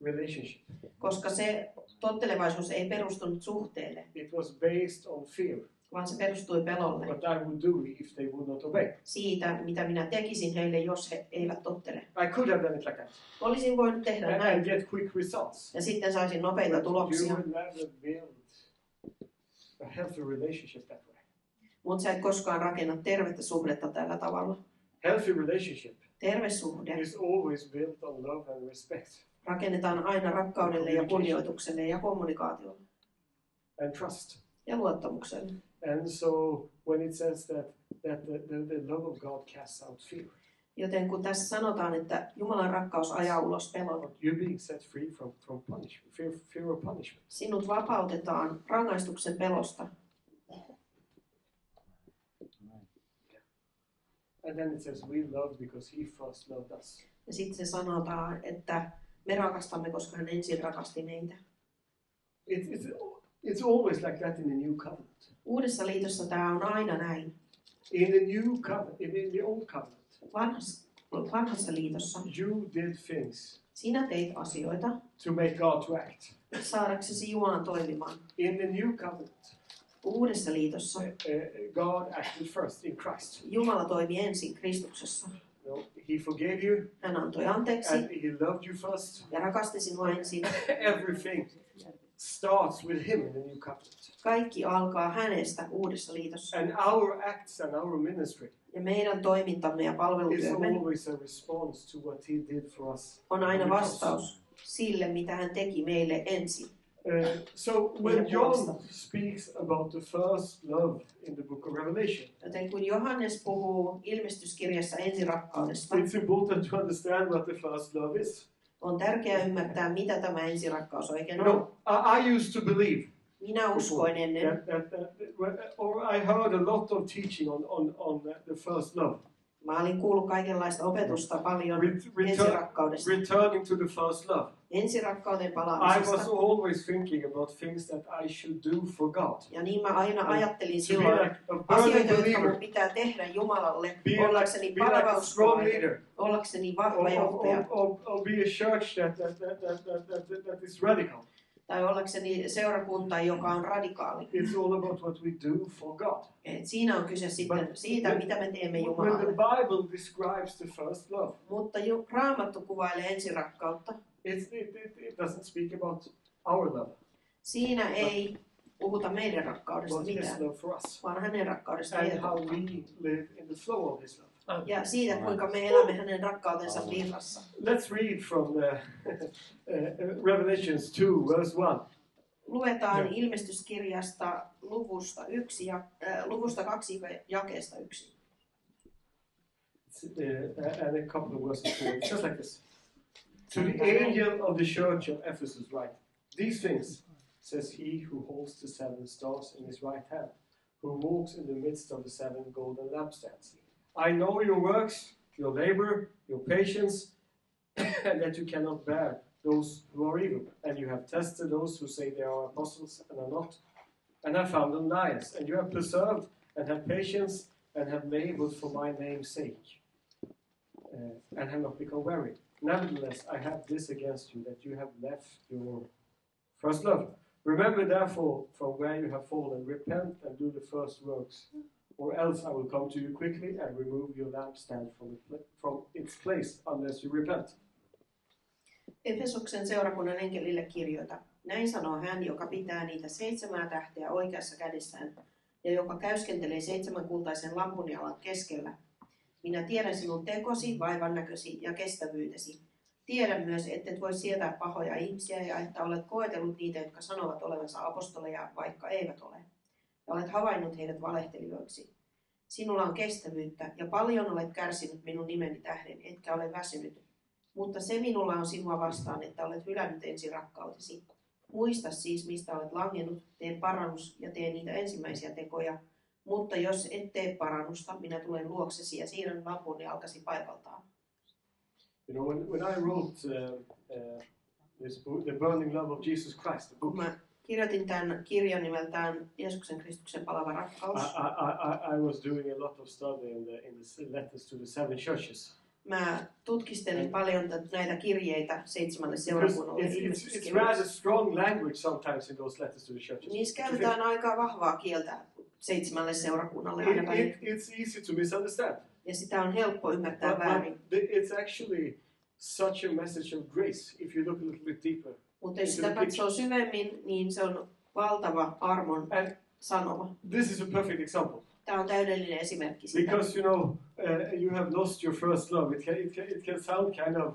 relationship. Koska se tottelevaisuus ei perustunut suhteelle, It was based on fear. vaan se perustui pelolle. What I would do if they would not obey. Siitä, mitä minä tekisin heille, jos he eivät tottele. I could have done it like that. Olisin voinut tehdä And näin. get quick results. Ja sitten saisin nopeita But tuloksia. you would never build a healthy relationship that way. Mutta sä et koskaan rakenna tervettä suhdetta tällä tavalla. Healthy relationship Terve suhde is always built on love and respect rakennetaan aina rakkaudelle ja kunnioitukselle ja kommunikaatiolle and trust. ja luottamukselle. And so when it says that the love of God casts out fear, Joten kun tässä sanotaan, että Jumalan rakkaus ajaa ulos pelon, you're being set free from punishment, fear of punishment. sinut vapautetaan rangaistuksen pelosta. And then it says we love because He first loved us. Ja sitten se sanotaan, että me rakastamme, koska hän ensin rakasti meitä. It's always like that in the new covenant. Uudessa liitossa tämä on aina näin. In the new covenant, in the old covenant, Vanhassa liitossa you did things sinä teit asioita to make God to act. saadaksesi Jumalan toimimaan. In the new covenant, Uudessa liitossa God acted first in Christ. Jumala toimi ensin Kristuksessa. He forgave you, Hän antoi anteeksi and He loved you first. ja rakasti sinua ensin. Everything starts with Him in the new covenant. Kaikki alkaa hänestä uudessa liitossa. And our acts and our ministry Ja meidän toimintamme ja is palvelutyömme always a response to what He did for us. on aina vastaus sille, mitä hän teki meille ensin. So when John speaks about the first love in the book of Revelation, Joten kun Johannes puhuu ilmestyskirjassa ensirakkaudesta, it's important to understand what the first love is. on tärkeää ymmärtää, mitä tämä ensirakkaus oikein You know, on. I used to believe, Minä uskoin ennen, or I heard a lot of teaching on the first love. mä olin kuullut kaikenlaista opetusta paljon ensirakkaudesta. Returning to the first love. Ensirakkauteen I was palaamisesta. always thinking about things that I should do for God. Ja niin mä aina ajattelin To be silloin like a burning asioita, jotka believer, mun pitää tehdä Jumalalle, be ollakseni like a palava strong uskovainen, leader, ollakseni vahva johtaja, or be a church that is radical. tai ollakseni seurakunta, joka on radikaali. It's all about what we do for God. Et siinä on kyse sitten siitä, mitä me teemme When the Jumalalle. Bible describes the first love, Mutta Raamattu kuvailee ensirakkautta. it doesn't speak about our love, Siinä ei puhuta meidän rakkaudesta but His mitään, love for us, vaan hänen rakkaudesta and meitä how kohtaan. we live in the flow of His love. Ja siitä, kuinka me elämme hänen rakkautensa virrassa. Let's read from Revelations 2, verse 1. Luetaan ilmestyskirjasta luvusta 2 jakeesta 1. And a couple of verses forward. Just like this. To the angel of the church of Ephesus write, these things says he who holds the 7 stars in his right hand, who walks in the midst of the 7 golden lampstands. I know your works, your labor, your patience, and that you cannot bear those who are evil. And you have tested those who say they are apostles and are not, and have found them liars. And you have preserved and have patience and have labored for my name's sake, and have not become weary. Nevertheless, I have this against you, that you have left your first love. Remember therefore from where you have fallen, repent and do the first works, or else I will come to you quickly and remove your lampstand from its place, unless you repent. Efesuksen seurakunnan enkelille kirjoita. Näin sanoo hän, joka pitää niitä 7 tähteä oikeassa kädessään ja joka käyskentelee 7 kultaisen lampun keskellä. Minä tiedän sinun tekosi, vaivannäkösi ja kestävyytesi. Tiedän myös, ettet voi sietää pahoja ihmisiä ja että olet koetellut niitä, jotka sanovat olevansa apostoleja, vaikka eivät ole. Ja olet havainnut heidät valehtelijoiksi. Sinulla on kestävyyttä ja paljon olet kärsinyt minun nimeni tähden, etkä ole väsynyt. Mutta se minulla on sinua vastaan, että olet hylännyt ensirakkautesi. Muista siis, mistä olet langennut, tee parannus ja tee niitä ensimmäisiä tekoja. Mutta jos et tee parannusta, minä tulen luoksesi ja siirrän lampun jalkasi paikaltaan. You know, when I wrote this book, The Burning Love of Jesus Christ, the book. Kun mä kirjoitin tämän kirjan nimeltään Jeesuksen Kristuksen palava rakkaus. I was doing a lot of study in the letters to the 7 churches. Mä tutkistelin paljon näitä kirjeitä 7 seurakunnalle. It's rather strong language sometimes in those letters to the churches. Niissä käytetään aika vahvaa kieltä 7 seurakunnalle. It's easy to misunderstand. Ja sitä on helppo ymmärtää väärin. But it's actually such a message of grace if you look a little bit deeper. Mutta jos sitä katsoo syvemmin, niin se on valtava armon sanoma. This is a perfect example. Tämä on täydellinen esimerkki siitä. Because you have lost your first love. It can sound kind of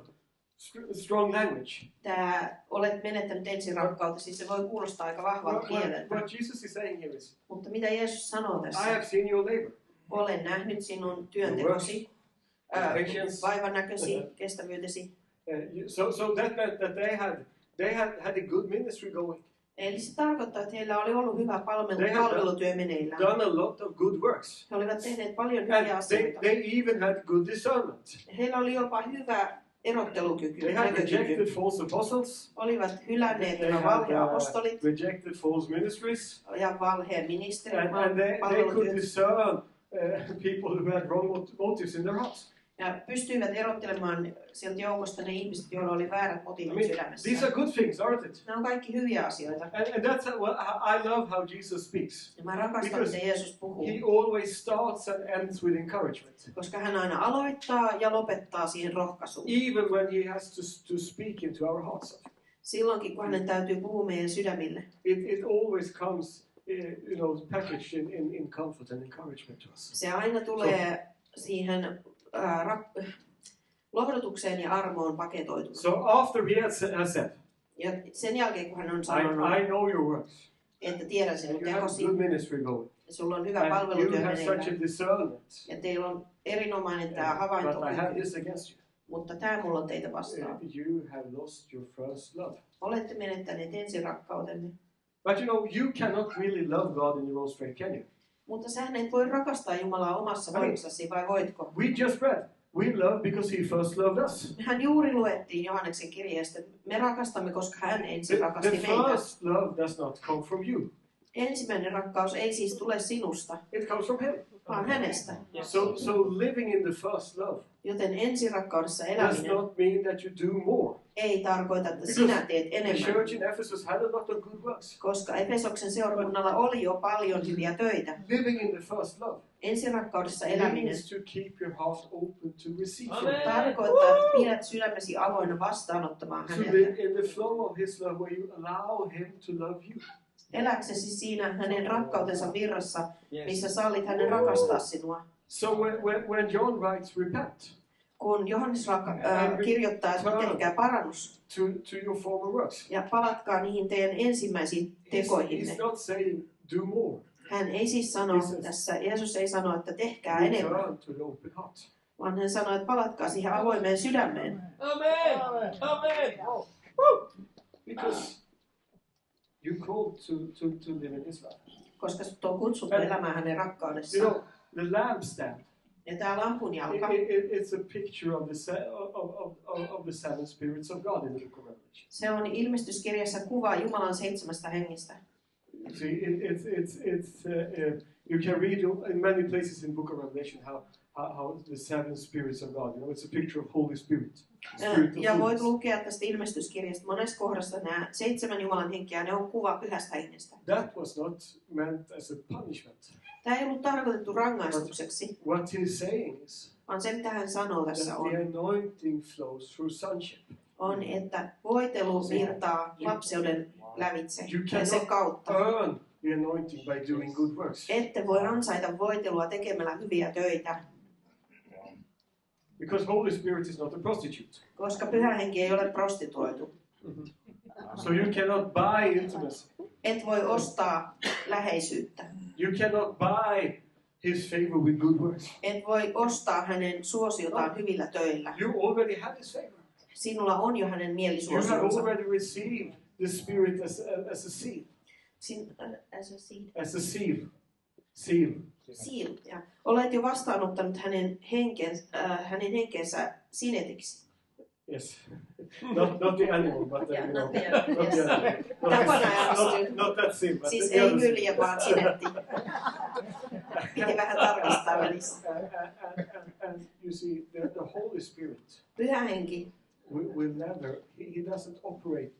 strong language. Tämä olet menettänyt ensirakkautta, siis se voi kuulostaa aika vahvalta kieleltä. What Jesus is saying here is, Mutta mitä Jeesus sanoo tässä? I have seen your labor. Olen nähnyt sinun työntekosi, vaivannäkösi, kestävyytesi. So that meant that they had a good ministry going. Eli se tarkoittaa, että heillä oli ollut hyvä palvelutyö meneillään. Done a lot of good works. He olivat tehneet paljon hyviä asioita. They even had good discernment. Heillä oli jopa hyvä erottelukyky. They had rejected false apostles. Olivat hylänneet nämä valheapostolit. Rejected false ministries. Ja valheen ministerin And they could discern people who had wrong motives in their hearts. Ja pystyivät erottelemaan sieltä joukosta ne ihmiset, joilla oli väärät motiivit sydämessä. These are good things, aren't it? Nämä on kaikki hyviä asioita. And that's I love how Jesus speaks. Ja mä rakastan, miten Jeesus puhuu. He always starts and ends with encouragement. Koska hän aina aloittaa ja lopettaa siihen rohkaisuun. Even when he has to speak into our hearts. Silloinkin, kun hänen täytyy puhua meidän sydämille. It always comes, packaged in comfort and encouragement to us. Se aina tulee siihen lohdutukseen ja armoon paketoituna. So after he has said, ja sen jälkeen, kun hän on sanonut, I know your works. Että tiedän sinun tekosi. Good ministry going. Ja sulla on hyvä palvelutyö meneillään. Ja teillä on erinomainen tämä havaintokyky. Mutta tämä mulla on teitä vastaan. You have lost your first love. Olette menettäneet ensirakkautenne. But you cannot really love God in your own strength, can you? Mutta sähän et voi rakastaa Jumalaa omassa voimassasi, vai voitko? We just read. We love because he first loved us. Mehän juuri luettiin Johanneksen kirjeestä. Me rakastamme, koska hän ensin rakasti meitä. The first love does not come from you. Ensimmäinen rakkaus ei siis tule sinusta, it comes from him. Vaan hänestä. So living in the first love Joten ensirakkaudessa does eläminen not mean that you do more. ei tarkoita, että sinä teet The enemmän. church in Ephesus had a lot of good works. Koska Efesoksen seurakunnalla oli jo paljon hyviä töitä. Living in the first love Ensirakkaudessa eläminen means to keep your heart open to receive him. tarkoittaa, että pidät sydämesi avoinna vastaanottamaan To häneltä. live in the flow of his love where you allow him to love you. Eläksesi siinä hänen rakkautensa virrassa, missä sallit hänen rakastaa sinua. So when John writes repent Kun Johannes kirjoittaa, että tehkää parannus to your former works, ja palatkaa niihin teidän ensimmäisiin tekoihinne. he's not saying do more. Hän ei siis sano tässä, Jeesus ei sano, että tehkää enemmän, Return to the open heart. vaan hän sanoi, että palatkaa siihen avoimeen sydämeen. Amen. Amen. Because you're called to live in his love. Koska sut on kutsuttu elämään hänen You rakkaudessaan. know, the lampstand. Ja tämä lampunjalka, It's a picture of the 7 spirits of God in the book of Revelation. se on ilmestyskirjassa kuva Jumalan 7 hengestä. See, you can read in many places in book of Revelation how the 7 spirits of God. It's a picture of Holy Spirit. Spirit of Ja voit holiness. lukea tästä ilmestyskirjasta monessa kohdassa nämä 7 Jumalan henkeä, ne on kuva pyhästä hengestä. That was not meant as a punishment. Tämä ei ollut tarkoitettu rangaistukseksi, What he's saying is vaan se mitä hän sanoo tässä that the anointing flows through sonship. on, että voitelu virtaa lapseuden lävitse You ja sen kautta. earn the anointing by doing good works. Ette voi ansaita voitelua tekemällä hyviä töitä, Because Holy Spirit is not a prostitute. koska pyhä henki ei ole prostituoitu. So you cannot buy intimacy. Et voi ostaa läheisyyttä. You cannot buy his favor with good works. Et voi ostaa hänen suosiotaan hyvillä töillä. You already have his favor. Sinulla on jo hänen You have mielisuosionsa. already received the Spirit as a seed. As a seed. As a seal. Seal. Seal. Ja olet jo vastaanottanut hänen henkensä sinetiksi. Yes. not the animal, but Yeah, you not know, the animal, not yes. the animal. That one I understood. Not that sin, but Siis the ei other sin. hylje, vaan sinetti. Piti vähän tarkistaa välissä. And you see, the Holy Spirit Pyhä henki will never, he doesn't operate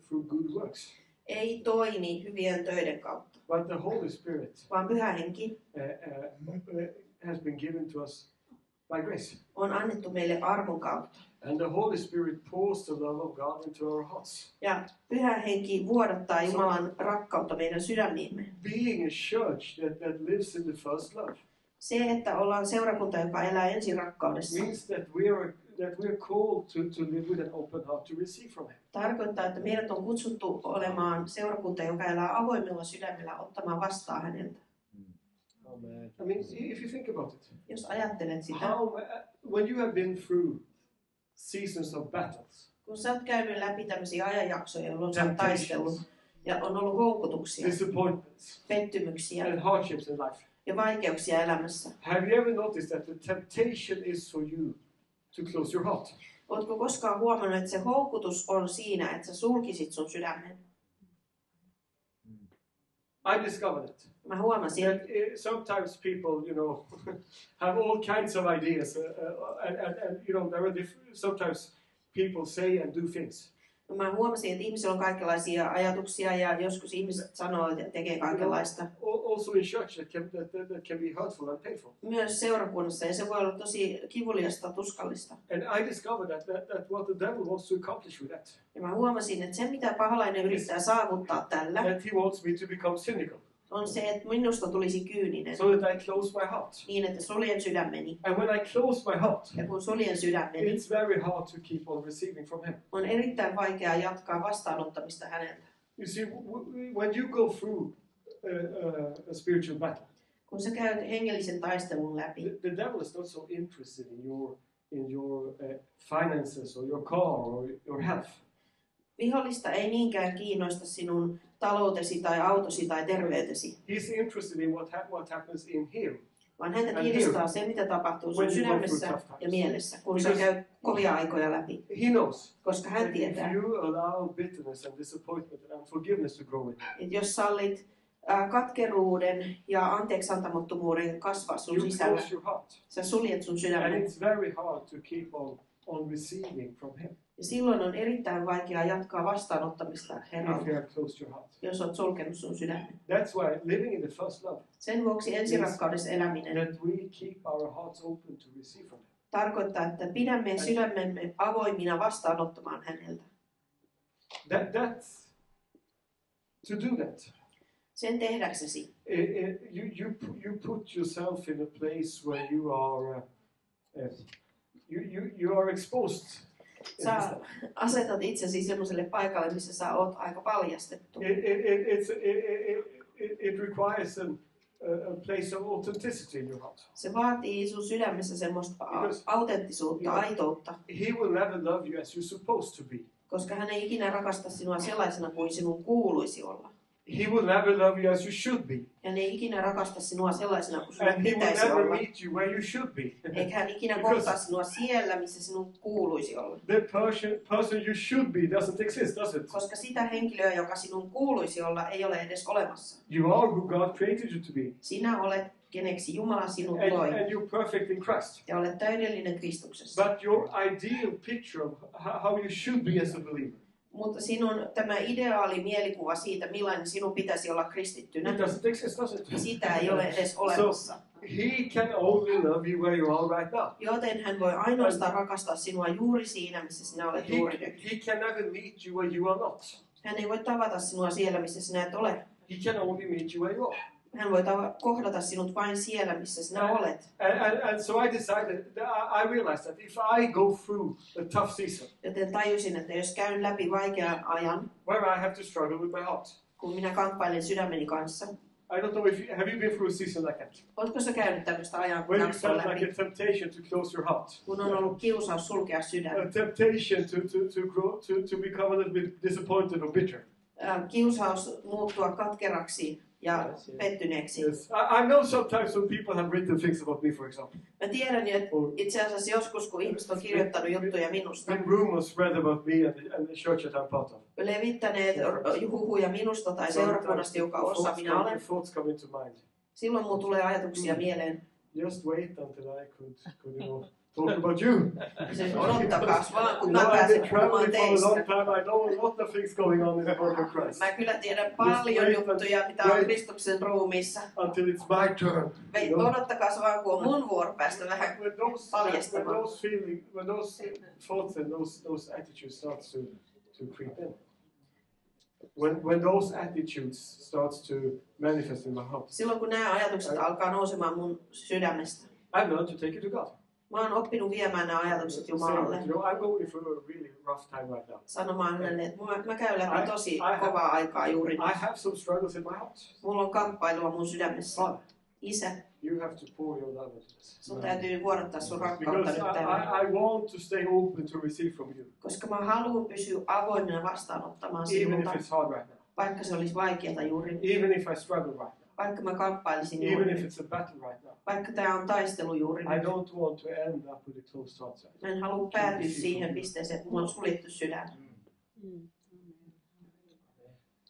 through good works. ei toimi hyvien töiden kautta, But the Holy Spirit vaan pyhä henki has been given to us by grace. on annettu meille armon kautta. And the Holy Spirit pours the love of God into our hearts. Ja pyhä henki vuodattaa Jumalan rakkautta meidän sydämiimme. Being a church that lives in the first love Se, että ollaan seurakunta, joka elää ensirakkaudessa, means that we are called to live with an open heart to receive from Him. tarkoittaa, että meidät on kutsuttu olemaan seurakunta, joka elää avoimella sydämellä ottamaan vastaan häneltä. Amen. I mean, if you think about it, Jos ajattelet sitä, when you have been through seasons of battles, kun sä oot käynyt läpi tämmöisiä ajanjaksoja, jolloin sä oot taistellut ja on ollut houkutuksia, disappointments, pettymyksiä and hardships in life, ja vaikeuksia elämässä. have you ever noticed that the temptation is for you to close your heart? Ootko koskaan huomannut, että se houkutus on siinä, että sä sulkisit sun sydämen? I discovered it. Mä huomasin, That sometimes people, you know, have all kinds of ideas, and you know, there are sometimes people say and do things. mä huomasin, että ihmisillä on kaikenlaisia ajatuksia ja joskus ihmiset sanoo ja tekee kaikenlaista. Also in church that can be hurtful and painful. Myös seurakunnassa ja se voi olla tosi kivuliasta, tuskallista. And I discovered that what the devil wants to accomplish with that, Ja mä huomasin, että se mitä paholainen yrittää saavuttaa tällä, that he wants me to become cynical, on se, että minusta tulisi kyyninen. so that I close my heart. Niin, että suljen sydämeni. And when I close my heart, Ja kun suljen sydämeni, it's very hard to keep on receiving from him. on erittäin vaikeaa jatkaa vastaanottamista häneltä. You see, when you go through a spiritual battle, Kun sä käyt hengellisen taistelun läpi, the devil is not so interested in your finances or your car or your health. vihollista ei niinkään kiinnosta sinun taloutesi tai autosi tai terveytesi, He's interested in what happens in him. vaan häntä kiinnostaa se, mitä tapahtuu sun sydämessä ja mielessä, kun sä käyt kovia aikoja läpi. He knows Koska hän that tietää, if you allow bitterness and disappointment and unforgiveness to grow in, että jos sallit katkeruuden ja anteeksantamattomuuden kasvaa sun you sisällä, close your heart. sä suljet sun And sydämen. it's very hard to keep on receiving from him Ja silloin on erittäin vaikeaa jatkaa vastaanottamista if Herralta, you have closed your heart. jos olet sulkenut sun sydämen. That's why living in the first love, Sen vuoksi ensirakkaudessa eläminen that we keep our hearts open to receive from him. tarkoittaa, että pidämme sydämemme avoimina vastaanottamaan häneltä. That's to do that. Sen tehdäksesi You put yourself in a place where you are exposed. sä asetat itsesi semmoiselle paikalle, missä sä oot aika paljastettu. It requires a place of authenticity in your heart. Se vaatii sun sydämessä semmoista autenttisuutta, aitoutta, He will never love you as you're supposed to be. koska hän ei ikinä rakasta sinua sellaisena kuin sinun kuuluisi olla. He will never love you as you should be. Hän ei ikinä rakasta sinua sellaisena kuin sinun And he will pitäisi never olla. meet you where you should be. Eikä hän ikinä kohtaa sinua siellä, missä sinun kuuluisi olla. The person you should be doesn't exist, does it? Koska sitä henkilöä, joka sinun kuuluisi olla, ei ole edes olemassa. You are who God created you to be. Sinä olet, keneksi Jumala sinut loi. And you're perfect in Christ. Ja olet täydellinen Kristuksessa. But your ideal picture of how you should be as a believer, Mutta sinun tämä ideaali mielikuva siitä, millainen sinun pitäisi olla kristittynä, it doesn't exist, does it? sitä ei ole edes olemassa. He can only love you where you are right now. Joten hän voi ainoastaan rakastaa sinua juuri siinä, missä sinä olet juuri nyt. He can never meet you where you are not. Hän ei voi tavata sinua siellä, missä sinä et ole. He can only meet you where you are. Hän voi kohdata sinut vain siellä, missä sinä olet. And so I decided, I realized that if I go through a tough season, Joten tajusin, että jos käyn läpi vaikean ajan, where I have to struggle with my heart. kun minä kamppailen sydämeni kanssa. I don't know have you been through a season like that? Oletko sä käynyt tämmöistä Where you ajanjaksoa felt like läpi, a temptation to close your heart. kun on ollut kiusaus sulkea A sydän? temptation to become a little bit disappointed or bitter. kiusaus muuttua katkeraksi ja Yes, yes. pettyneeksi. Yes. I know sometimes when people have written things about me, for example. Mä tiedän, että Or itse asiassa joskus, kun ihmiset on kirjoittanut juttuja minusta, been rumors spread about me and the church that I'm part of. levittäneet huhuja minusta tai seurakunnasta, joka osa minä olen, Thoughts come into mind. silloin mun tulee ajatuksia mieleen. Just wait until I could talk about you. Se odottakas vaan, kun You mä know, I've pääsen been puhumaan traveling for a long teistä. time. I know a lot of things going on in the body of Christ. Mä kyllä tiedän paljon juttuja, mitä on Kristuksen ruumiissa. Until it's my turn. you know. Odottakas vaan, kun on mun vuoro päästä vähän When paljastamaan. when those thoughts and those attitudes starts to creep in. When those attitudes starts to manifest in my heart, Silloin kun nämä ajatukset alkaa nousemaan mun sydämestä. I've learned to take it to God. Mä oon oppinut viemään nämä ajatukset Jumalalle. Saying, you know, I'm going through a really rough time right now. Sanomaan hänelle, että mä käyn läpi tosi kovaa aikaa juuri nyt. I have some struggles in my heart. Mulla on kamppailua mun sydämessä. Father, Isä, you have to pour your love into this. sun täytyy vuodattaa sun rakkautta Because nyt tällä. I want to stay open to receive from you. Koska mä haluan pysyä avoimena vastaanottamaan Even sinulta, if it's hard right now. vaikka se olisi vaikeaa juuri nyt. Even if I struggle right now. Vaikka mä kamppailisin Even juuri if nyt. it's a battle right now. Vaikka tää on taistelu juuri I nyt. don't want to end up with a closed heart. Mä en halua päätyä siihen pisteeseen, että mulla on suljettu sydän.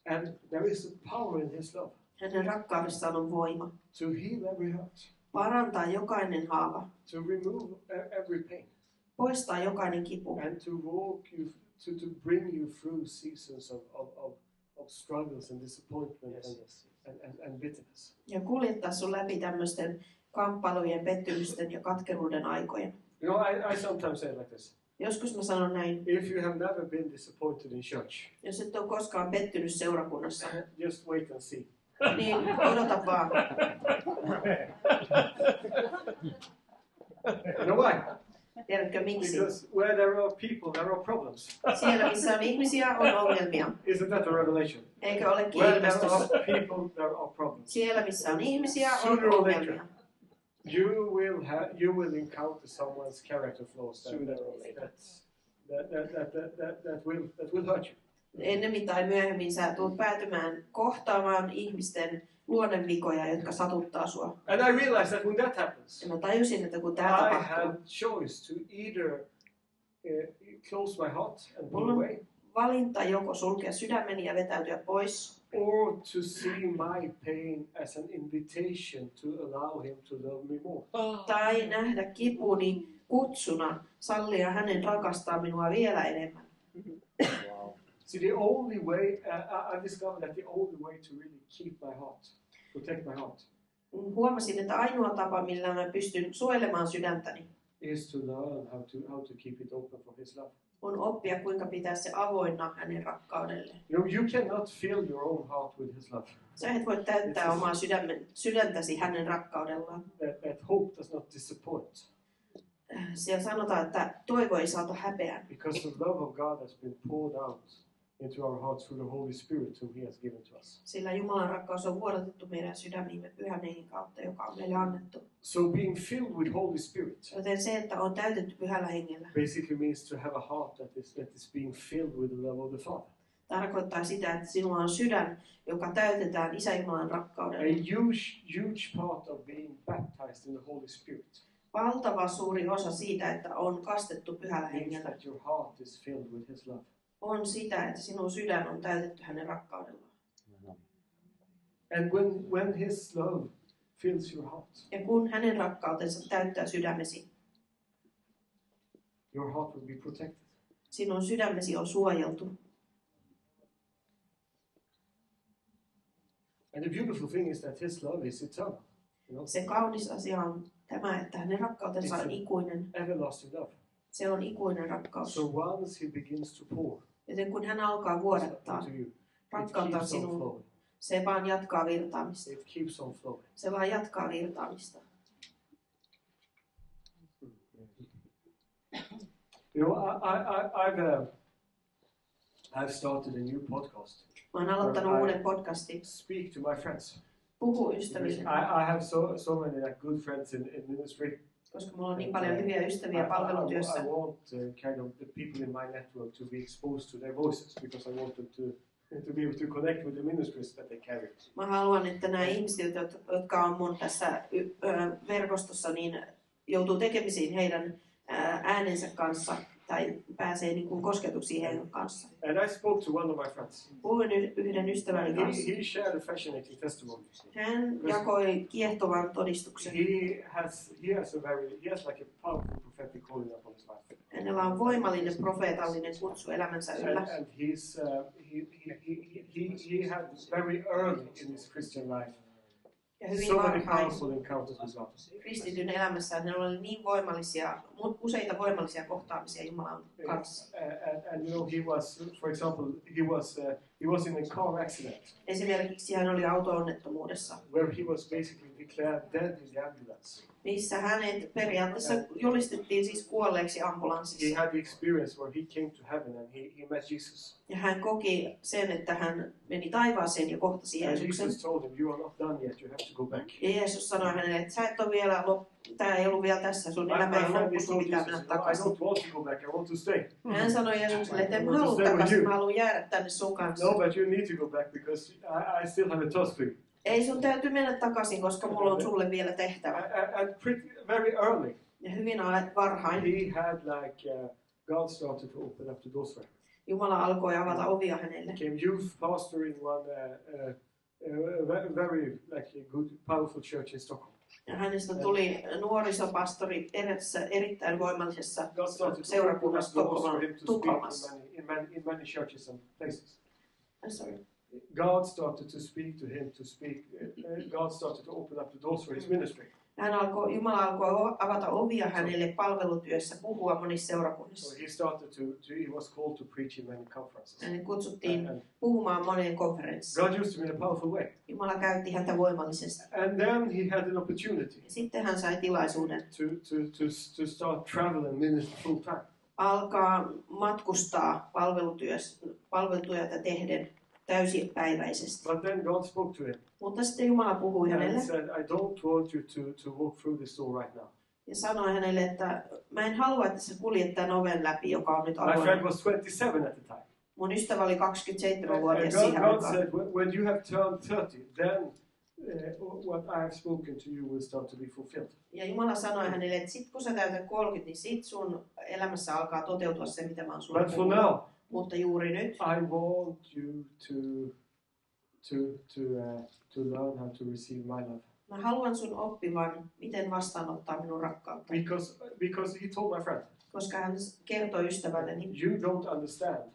And there is a power in His love Hänen rakkaudessaan on voima. to heal every hurt, Parantaa jokainen haava. to remove every pain, Poistaa jokainen kipu. and to walk you, to bring you through seasons of struggles and disappointment and bitterness. Ja kuljettaa sun läpi tämmöisten kamppailujen, pettymysten ja katkeruuden aikojen. You know, I sometimes say it like this. Joskus mä sanon näin, If you have never been disappointed in church, jos et ole koskaan pettynyt seurakunnassa, just wait and see. niin odota vaan. You know why? Tiedätkö miksi? Because where there are people, there are problems. Siellä missä on ihmisiä, on ongelmia. Isn't that a revelation? Eikö olekin Where there ilmestys? are people, there are problems. Siellä missä on ihmisiä, on Sooner or ongelmia. later, you will encounter someone's character flaws that will hurt you. Ennemmin tai myöhemmin sä tulet päätymään kohtaamaan ihmisten luonnevikoja, jotka satuttaa sua. And I realized that when that happens, Ja mä tajusin, että kun I tää have tapahtuu, choice to either close my heart and pull mulla on away, valinta joko sulkea sydämeni ja vetäytyä pois, or to see my pain as an invitation to allow Him to love me more. tai nähdä kipuni kutsuna sallia hänen rakastaa minua vielä enemmän. See, the only way, I discovered that the only way to really keep my heart, protect my heart, Huomasin, että ainoa tapa, millä mä pystyn suojelemaan sydäntäni, is to learn how to keep it open for His love. on oppia, kuinka pitää se avoinna hänen rakkaudelle. You know, you cannot fill your own heart with His love. Sä et voi täyttää omaa sydäntäsi hänen rakkaudellaan. That hope does not disappoint, Siellä sanotaan, että toivo ei saata häpeään, because the love of God has been poured out into our hearts through the Holy Spirit whom He has given to us. sillä Jumalan rakkaus on vuodatettu meidän sydämiimme Pyhän Hengen kautta, joka on meille annettu. So being filled with Holy Spirit Joten se, että on täytetty Pyhällä Hengellä, basically means to have a heart that is being filled with the love of the Father. tarkoittaa sitä, että sinulla on sydän, joka täytetään Isä Jumalan A rakkaudella. huge part of being baptized in the Holy Spirit Valtava suuri osa siitä, että on kastettu Pyhällä means Hengellä, that your heart is filled with His love. on sitä, että sinun sydän on täytetty hänen rakkaudellaan. And when His love fills your heart, Ja kun hänen rakkautensa täyttää sydämesi, your heart will be protected. sinun sydämesi on suojeltu. And the beautiful thing is that His love is eternal. You know, Se kaunis asia on tämä, että hänen rakkautensa on ikuinen. everlasting love. Se on ikuinen rakkaus. So once He begins to pour Joten kun hän alkaa vuodattaa into you, it rakkautta keeps on sinuun, flowing. se vaan jatkaa virtaamista. It keeps on flowing. Se vaan jatkaa virtaamista. You know, I've started a new podcast. Mä oon aloittanut uuden podcastin. Speak to my friends. Puhu ystäville, I have so many like good friends in ministry. koska mulla on niin paljon hyviä ystäviä palvelutyössä. I want kind of the people in my network to be exposed to their voices because I want them and to be able to connect with the ministries that they carry. Mä haluan, että nämä ihmiset, jotka on mun tässä verkostossa, niin joutuu tekemisiin heidän äänensä kanssa tai pääsee niin kuin kosketuksiin heidän kanssa. And I spoke to one of my friends. Puhuin yhden ystäväni kanssa. He shared a fascinating testimony. Hän jakoi kiehtovan todistuksen. He has like a powerful prophetic calling upon his life. Hänellä on voimallinen profeetallinen kutsu elämänsä yllä. And he had very early in his Christian life Ja hyvin so many varhain powerful encounters with God. kristityn elämässään hänellä oli niin useita voimallisia kohtaamisia Jumalan kanssa. And you know, he was, for example, he was in a car accident Esimerkiksi hän oli auto-onnettomuudessa, where he was basically declared dead in the ambulance. missä hänet periaatteessa julistettiin siis kuolleeksi He ambulanssissa. had the experience where he came to heaven and he met Jesus. Ja hän koki sen, että hän meni taivaaseen ja kohtasi And Jeesuksen. Jesus told him, "You are not done yet. You have to go back." Ja Jeesus sanoi hänelle, että sä et ole vielä tämä ei ollut vielä tässä, sun elämä ei ole loppu, sun pitää mennä I takaisin. don't want to go back. I want to stay. Hän sanoi Jeesukselle, että en mä I want to halua stay with takaisin, you. mä haluan jäädä tänne sun kanssa. No, but you need to go back because I still have a task for you. Ei, sun täytyy mennä takaisin, koska mulla on sulle vielä tehtävä. And very early, Ja hyvin varhain he had God started to open up the doors for him. Jumala alkoi avata ovia hänelle. Became youth pastor in one very like a good, powerful church in Stockholm. Ja hänestä tuli nuorisopastori erässä erittäin voimallisessa God started to open up seurakunnassa doors for him to speak Tukholmassa. in many churches and places. Sorry. God started to speak to him God started to open up the doors for his ministry. Jumala alkoi avata ovia hänelle palvelutyössä, puhua monissa So seurakunnissa. he was called to preach in many conferences. Hänet kutsuttiin And puhumaan moneen konferenssiin. God used him in a powerful way. Jumala käytti häntä voimallisesti. And then he had an opportunity Ja sitten hän sai tilaisuuden to start travel and minister full time. alkaa matkustaa palvelutyötä tehden täysipäiväisesti. But then God spoke to him Mutta sitten Jumala puhui and hänelle said, "I don't want you to walk through this door right now." ja sanoi hänelle, että mä en halua, että sä kuljet tämän oven läpi, joka on nyt My friend avoin. was 27 at the time. Mun ystävä oli And 27-vuotias siihen God aikaan. said, "When you have turned 30, then what I have spoken to you will start to be fulfilled." Ja Jumala sanoi hänelle, että sit kun sä täytät 30, niin sit sun elämässä alkaa toteutua se, mitä mä oon sulle But for puhunut. now, Mutta juuri nyt I want you to learn how to receive my love. mä haluan sun oppivan, miten vastaanottaa minun rakkautta. Because he told my friend, Koska hän kertoi ystävälleni, "You don't understand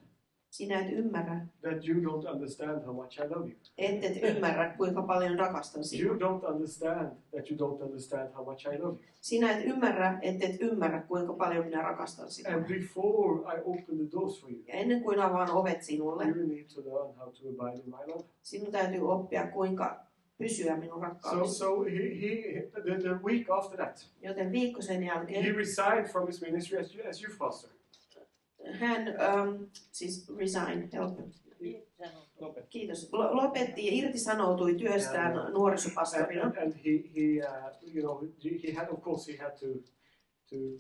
sinä et ymmärrä, that you don't understand how much I love you. et ymmärrä, kuinka paljon rakastan sinua. You don't understand that you don't understand how much I love you." Sinä et ymmärrä, et ymmärrä, kuinka paljon minä rakastan sinua. And before I open the doors for you, Ja ennen kuin avaan ovet sinulle, you need to learn how to abide in my love. sinun täytyy oppia, kuinka pysyä minun rakkaudessa. So the week after that, Joten viikko sen he jälkeen resigned from his ministry as youth pastor. hän siis resigned, help. Kiitos. Lopetti ja irtisanoutui työstään nuorisopastorina. And he you know, he had, of course, he had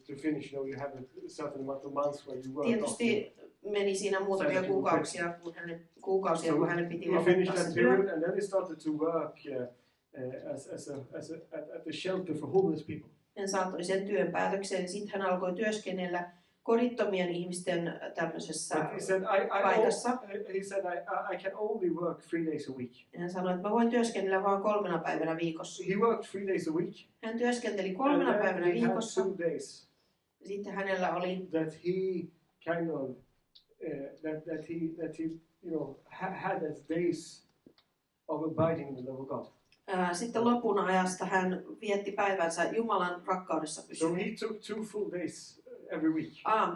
to finish. You know, you have a certain amount of months where you work. Tietysti meni siinä muutamia kuukausia, kun hänen piti He finished lopettaa se that työ. period, and then he started to work at a shelter for homeless people. Hän saattoi sen työn päätökseen. Sitten hän alkoi työskennellä kodittomien ihmisten tämmöisessä But he said, paikassa. I can only work 3 days a week. Ja hän sanoi, että mä voin työskennellä vain 3 päivänä viikossa. He worked 3 days a week. Hän työskenteli And 3 then päivänä he had viikossa. 2 days Sitten hänellä oli, that he kind of that he you know had as days of abiding in the love of God. sitten lopun ajasta hän vietti päivänsä Jumalan rakkaudessa So pysyen. he took 2 full days every week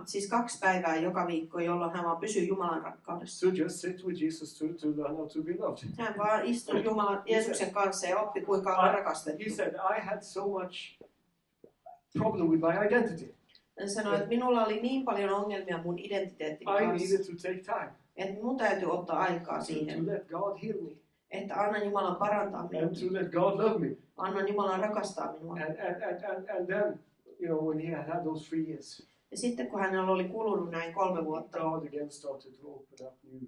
Siis 2 päivää joka viikko, jolloin hän vaan pysyi Jumalan rakkaudessa. to just sit with Jesus to learn how to be loved. Hän vaan istui Jeesuksen kanssa ja oppi, kuinka olla rakastettu. He said, "I had so much problem with my identity. Hän sanoi, että minulla oli niin paljon ongelmia mun identiteettini I kanssa, needed to take time että mun täytyy ottaa aikaa to siihen, let God heal me että anna Jumalan parantaa minua, and to let God love me." anna Jumalan rakastaa minua. And then, you know, when he had those 3 years, Ja sitten kun hänellä oli kulunut näin 3 vuotta, God again started to open up new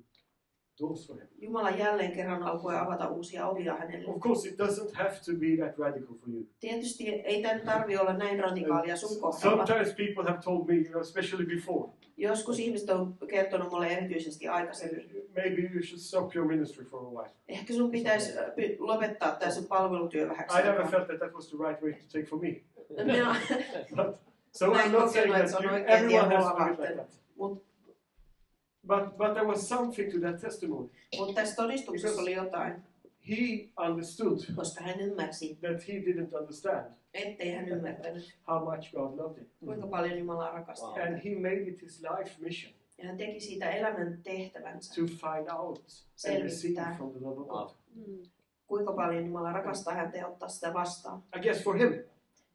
doors for him. Jumala jälleen kerran alkoi avata uusia ovia hänelle. Of course, it doesn't have to be that radical for you. Tietysti ei tämän tarvitse olla näin radikaalia sun kohdalla. Sometimes people have told me, especially before, Joskus ihmiset on kertonut mulle erityisesti aikaisemmin. maybe you should stop your ministry for a while. Ehkä sun pitäisi lopettaa tämä sun palvelutyö vähäksi I never aikaa. felt that was the right way to take for me. Minä, So Näin I'm not saying kokenut, että that se on you, oikein everyone tie has to mulla do it like varten. that. Mut- But there was something to that testimony. Mutta tässä todistuksessa oli jotain, He understood koska hän ymmärsi, that he didn't understand ettei hän ymmärtänyt, how much God loved him. kuinka paljon Jumala rakasti Wow. häntä. And he made it his life mission Ja hän teki siitä elämän tehtävänsä, to find out and Selvittää. receive from the love of God. kuinka paljon Jumala rakastaa häntä ja ottaa sitä vastaan. I guess for him,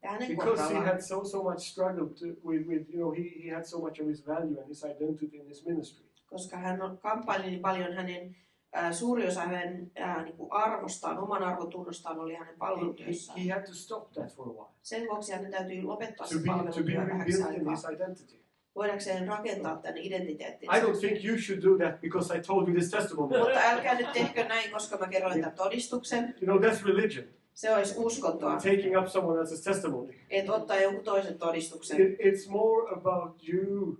Ja hänen because he kohdallaan, had so much struggle with he had so much of his value and his identity in his ministry. koska hän kamppaili niin paljon hänen, suuri osa hänen niin kuin arvostaan, oman arvotunnostaan oli hänen palvelutyössään. He had to stop that for a while Sen vuoksi hänen täytyy lopettaa to se be palvelutyö vähäksi rebuilt in aikaa. his identity. Voidakseen rakentaa tämän identiteettinsä. I don't think you should do that because I told you this testimony. Mutta älkää nyt tehkö näin, koska mä kerroin tämän todistuksen. You know, that's religion. Se olisi uskontoa, Taking up someone else's testimony. että ottaa jonkun toisen todistuksen. It's more about you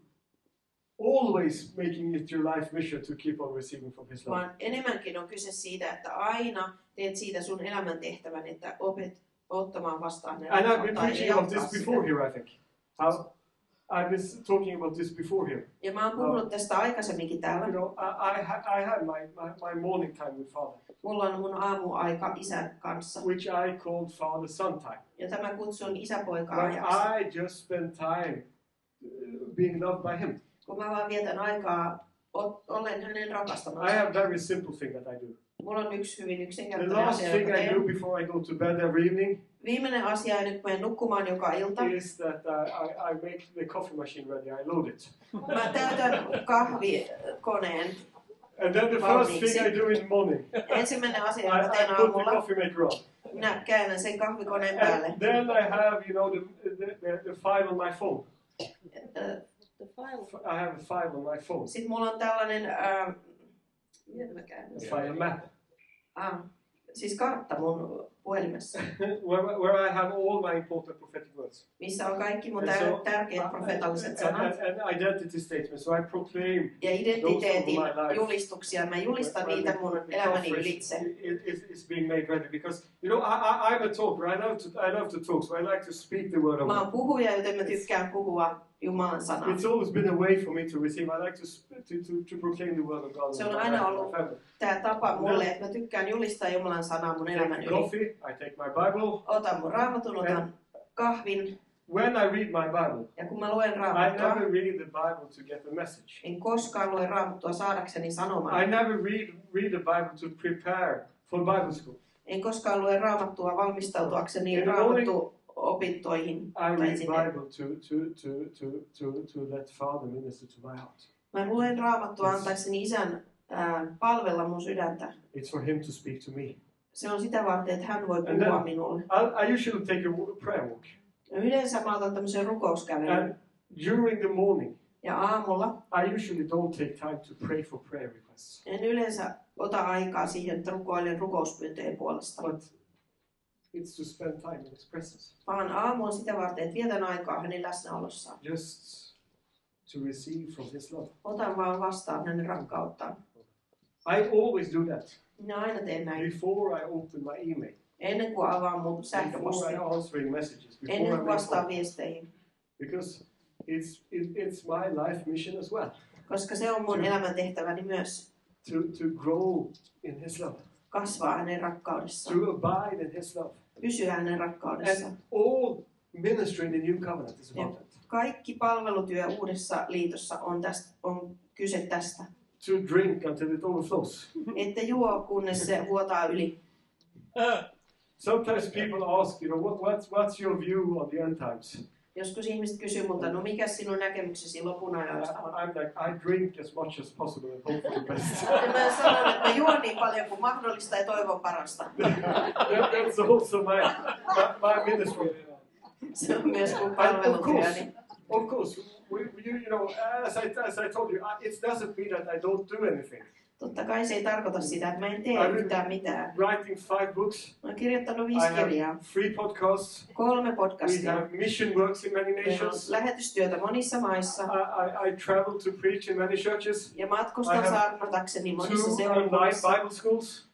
always making it your life mission to keep on receiving from his love. Vaan enemmänkin on kyse siitä, että aina teet siitä sun elämän tehtävän, että opet ottamaan vastaan ne And I've been rakkautta ja preaching about jatkaa this before sitä. here, I think. I've been talking about this before here. Ja mä oon puhunut tästä aikaisemminkin täällä. You know, I had my morning time with Father, Mulla on mun aamuaika isän kanssa, which I called Father-Son time. jota mä kutsun isäpoikaa But ajaksi. I just spend time being loved by him. Kun mä vaan vietän aikaa, olen hänen I rakastamansa. have a very simple thing that I do. Mulla on yksi hyvin The yksinkertainen last asia, thing joka I do teen. before I go to bed every evening Viimeinen asia, nyt kun menen nukkumaan joka ilta, is that I make the coffee machine ready. I load it. mä täytän kahvikoneen. And then the first thing I do in the morning, Ensimmäinen asia, jonka I teen put the aamulla, coffee maker on. minä käännän sen kahvikoneen päälle. And then I have, you know, the file on my phone. I have a file on my phone. Sitten mulla on tällainen, miten mä käännän A sen? file map. Siis kartta mun puhelimessa, where I have all my important prophetic words. missä on kaikki mun And so- tärkeät profeetalliset sanat and identity statements. So I proclaim ja identiteetin julistuksia. Mä julistan when niitä the mun coffee elämäni ylitse. is being made ready. Because, you know, I'm a talker. I love to talk. So I like to speak the word of Mä God. oon puhuja, joten mä tykkään puhua Jumalan sanaa. It's always been a way for me to receive. I like to proclaim the word of God. Se on in my aina life, ollut my family. tää tapa mulle, että mä tykkään julistaa Jumalan sanaa mun elämän Take yli. coffee. I take my Bible. Otan mun raamatun, otan kahvin When I read my Bible, ja kun mä luen I raamattua, never read the Bible to get the message. en koskaan lue raamattua saadakseni I sanomaan. never read the Bible to prepare for Bible school. En koskaan lue raamattua valmistautuakseni In the raamattuopintoihin. I Tai read sinne. Bible to let Father minister to my heart. Mä luen raamattua antaakseni isän palvella mun sydäntä. It's for Him to speak to me. Se on sitä varten, että hän voi And puhua then- minulle. I usually take a prayer walk. Ja yleensä mä otan tämmöisen rukouskävelyn. And during the morning, Ja aamulla I usually don't take time to pray for prayer requests. en yleensä ota aikaa siihen, että rukoilen rukouspyyntöjen puolesta. But it's to spend time in His presence. Vaan aamu on sitä varten, että vietän aikaa hänen läsnäolossaan. Just to receive from His love. Otan vaan vastaan hänen rakkauttaan. I always do that Minä aina teen näin. before I open my email. Ennen kuin avaan mun Before I sähköpostia. answering messages. Before Ennen I kuin make vastaan calls. viesteihin. Because it's my life mission as well. Koska se on mun elämän tehtäväni myös. To grow in His love. Kasvaa hänen rakkaudessaan. To abide in His love. Pysyä hänen rakkaudessaan. And all ministry in the new covenant is about that. Kaikki palvelutyö uudessa liitossa on kyse tästä. To drink until it overflows. Että juo, kunnes se vuotaa yli. Sometimes people ask, you know, what's your view on the end times? Joskus ihmiset kysyy multa, no mikä sinun näkemyksesi lopun ajoista on? I'm like, I drink as much as possible and hope for the best. Ja mä sanon, että mä juon niin paljon kuin mahdollista ja toivon parasta. That's also my ministry. Se on myös mun And palvelutyöni. of course, you know, as I told you, it doesn't mean that I don't do anything. Totta kai se ei tarkoita sitä, että mä en tee yhtään mitään. Writing 5 books. Mä oon kirjoittanut I 5 have kirjaa, 3 podcasts. 3 We podcastia. have mission works in many Meillä on nations. lähetystyötä monissa maissa. I travel to preach in many churches. Ja I matkustan have saarnatakseni 2 monissa online seurakunnissa. Bible schools.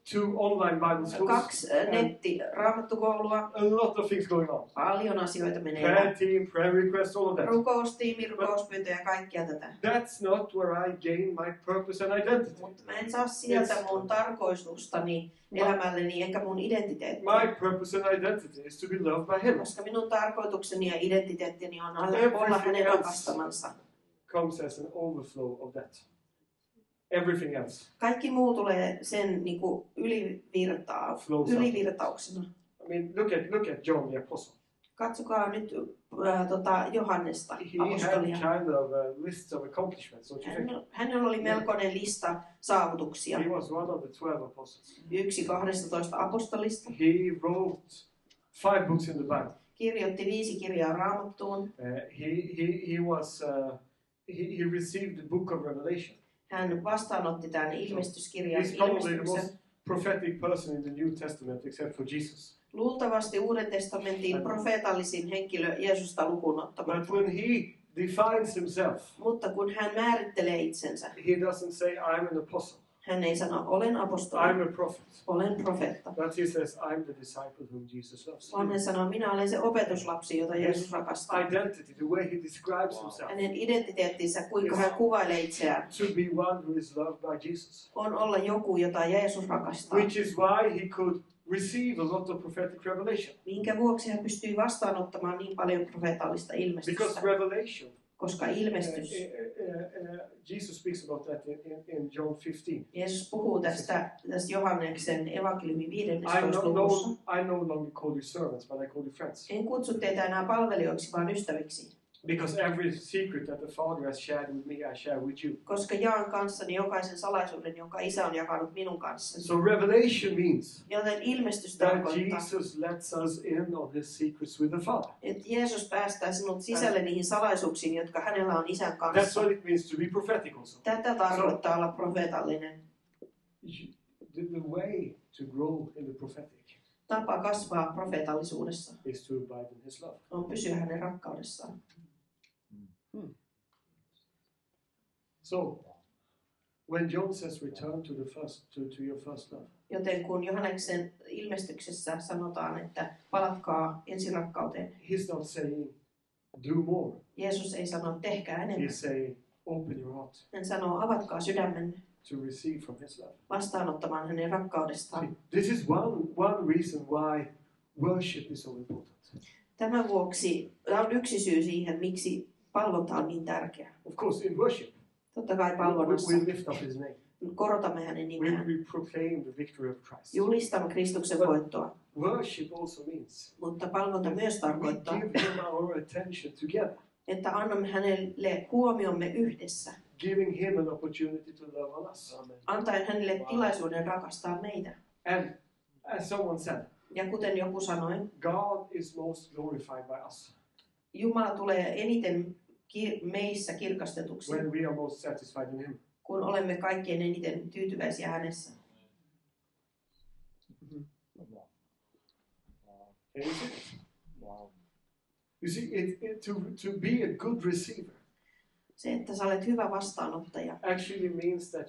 2 online Bible schools. 2 netti-raamattukoulua. A lot of things going on. Paljon asioita menee. Prayer team, prayer requests, all of that. Rukoustiimi, rukouspyyntöjä ja kaikkia tätä. That's not where I gain my purpose and identity. Mutta mä en saa sieltä mun tarkoitustani elämälleni eikä mun identiteettiä. My purpose and identity is to be loved by Him. Koska minun tarkoitukseni ja identiteettini on olla hänen rakastamansa. Comes as an overflow of that. Everything else. Kaikki muu tulee sen niinku ylivirtauksena. I mean, look at John the Apostle. Katsokaa nyt Johannesta, He had apostolia. kind of a list of accomplishments, don't you think? Hänellä oli melkoinen lista saavutuksia. He was one of the 12 apostles. 1 12 apostolista. He wrote 5 books in the Bible. Kirjoitti 5 kirjaa Raamattuun. He received the book of Revelation. Hän vastaanotti tämän ilmestyskirjan He's probably the ilmestyksen. most prophetic person in the New Testament except for Jesus. Luultavasti Uuden testamentin profeetallisin henkilö Jeesusta lukuun ottamatta. But when he defines himself, Mutta kun hän määrittelee itsensä, he doesn't say, I'm an apostle, hän ei sano, olen apostoli, I'm a prophet. olen profeetta. But he says, I'm the disciple whom Jesus loves. Vaan hän sanoo, minä olen se opetuslapsi, jota Jeesus rakastaa. Identity, the way he describes himself, Hänen identiteettinsä, kuinka hän kuvailee itseään, to be one who is loved by Jesus. on olla joku, jota Jeesus rakastaa. Which is why he could receive a lot of prophetic revelation. Minkä vuoksi hän pystyi vastaanottamaan niin paljon profeetallista Because ilmestystä? revelation, Koska ilmestys, Jesus speaks about that in John 15. Jeesus puhuu tästä Johanneksen evankeliumin I 15. luvussa. no longer call you servants, but I call you friends. En kutsu teitä enää palvelijoiksi, vaan ystäviksi. Because every secret that the Father has shared with me, I share with you. Koska jaan kanssani jokaisen salaisuuden, jonka Isä on jakanut minun kanssani. So revelation means Joten ilmestys that tarkoittaa, Jesus lets us in on his secrets with the Father. että Jeesus päästää sinut sisälle niihin salaisuuksiin, jotka hänellä on Isän That's kanssa. what it means to be prophetic also. Tätä tarkoittaa olla profeetallinen. The way to grow in the prophetic Tapa kasvaa profeetallisuudessa is to abide in his love. on pysyä hänen rakkaudessaan. So, when John says return to your first love, Joten kun Johanneksen ilmestyksessä sanotaan, että palatkaa ensirakkauteen, he's not saying do more. Jeesus ei sano tehkää enemmän. He's saying open your heart Hän sanoo avatkaa sydämenne to receive from his love. vastaanottamaan hänen rakkaudestaan. See, this is one reason why worship is so important. Tämän vuoksi tämä on yksi syy siihen, miksi palvonta on niin tärkeää. Of course, in worship, Totta kai palvonnassa we lift up his name. korotamme hänen nimeään. We proclaim the victory of Christ. Julistamme Kristuksen voittoa. Worship also means Mutta palvonta myös we tarkoittaa, give him our attention together, että annamme hänelle huomiomme yhdessä, giving him an opportunity to love on us. antaen hänelle tilaisuuden rakastaa meitä. And as someone said, Ja kuten joku sanoi, God is most glorified by us Jumala tulee eniten meissä kirkastetuksi, when we are most satisfied in him. kun olemme kaikkein eniten tyytyväisiä hänessä. Can you see this? You see, to be a good receiver Se, että sä olet hyvä vastaanottaja, actually means that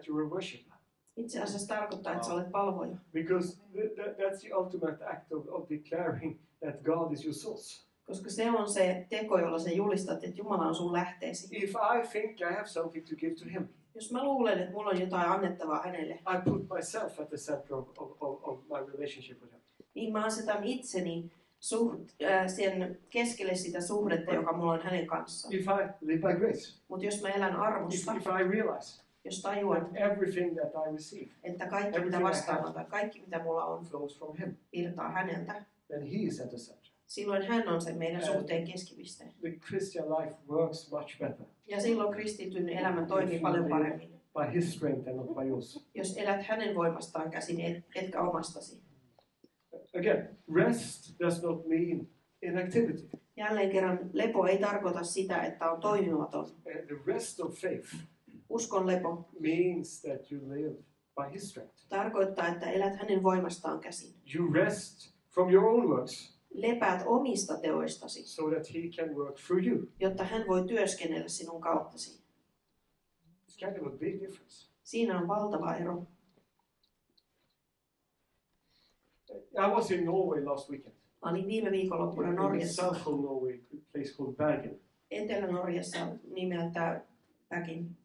you're a worshipper. itse asiassa tarkoittaa, että sä olet palvoja. Because that's the ultimate act of declaring that God is your source. Koska se on se teko, jolla sä julistat, että Jumala on sun lähteesi. If I think I have something to give to him, Jos mä luulen, että mulla on jotain annettavaa hänelle, I put myself at the center of my relationship with him. niin mä asetan itseni sen keskelle sitä suhdetta, joka mulla on hänen kanssaan. If I live by grace, Mutta jos mä elän armosta, if I realize jos tajuan, that everything that I receive että kaikki mitä vastaanotan, kaikki mitä mulla on, flows from him, virtaa häneltä, then he is at the center. silloin hän on se meidän suhteen keskipiste. The Christian life works much better Ja silloin kristityn elämä toimii paljon paremmin, by his strength and not by yours. jos elät hänen voimastaan käsin, etkä omastasi. Again, rest does not mean inactivity. Jälleen kerran lepo ei tarkoita sitä, että on toimimaton. The rest of faith Uskon lepo means that you live by His strength. tarkoittaa, että elät hänen voimastaan käsin. You rest from your own works Lepäät omista teoistasi, so that He can work through you. jotta hän voi työskennellä sinun kauttasi. It's kind of a big difference. Siinä on valtava ero. I was in Norway last weekend. Mä olin viime viikonloppuna In Norjassa, south of Norway, a place called Bergen. Etelä-Norjassa nimeltä Bergen.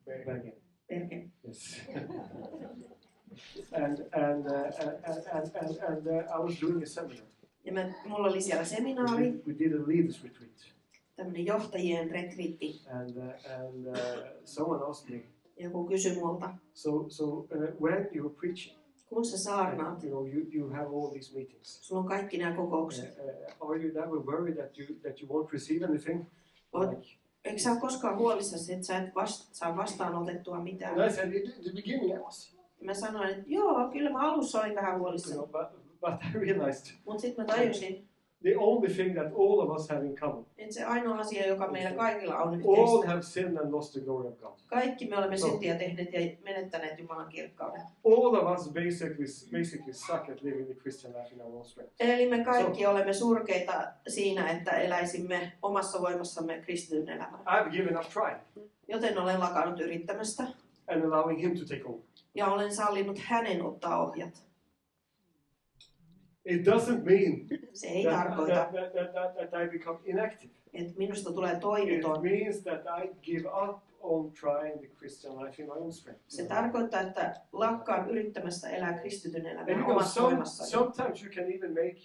Bergen. Yes. and I was doing a seminar. Ja mulla oli siellä seminaari, We did a leaders retreat. tämmöinen johtajien retriitti. And someone asked me, Joku kysyi multa, when you're preaching, kun sä saarnaat, you have all these meetings. sulla on kaikki nämä kokoukset. Are you never worried that you won't receive anything? Eikö sä ole koskaan huolissasi, että sä et saa vastaanotettua mitään? And I said, in the beginning I was. Mä sanoin, että joo, kyllä mä alussa olin vähän huolissani. But I realized Mutta sitten mä tajusin, the only thing that all of us have in common. että se ainoa asia, joka meillä kaikilla on All yhteistä. have sinned and lost the glory of God. Kaikki me olemme syntiä tehneet ja menettäneet Jumalan kirkkauden. All of us basically suck at living the Christian life in our own strength. Eli me kaikki olemme surkeita siinä, että eläisimme omassa voimassamme kristityn elämää. I've given up trying Joten olen lakannut yrittämästä and allowing Him to take over. ja olen sallinut hänen ottaa ohjat. It doesn't mean Se ei tarkoita, that I become inactive. että minusta tulee It toivoton. means that I give up on trying the Christian life in my own strength. Se tarkoittaa, että lakkaan yrittämästä elää kristityn And elämää omassa voimassani. sometimes you can even make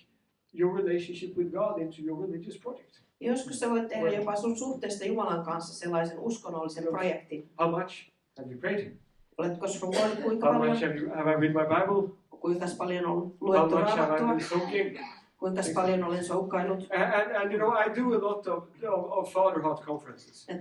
your relationship with God into your religious project. Joskus sä voit tehdä jopa sun suhteesta Jumalan kanssa sellaisen uskonnollisen projektin. How much have you prayed? Oletko rukoillut kuinka How paljon? much have I read my Bible? Kuinka paljon on How luettu much have I raamattua? been soaking? Kuinka paljon olen soukkaillut? And I do a lot of father heart conferences. Ja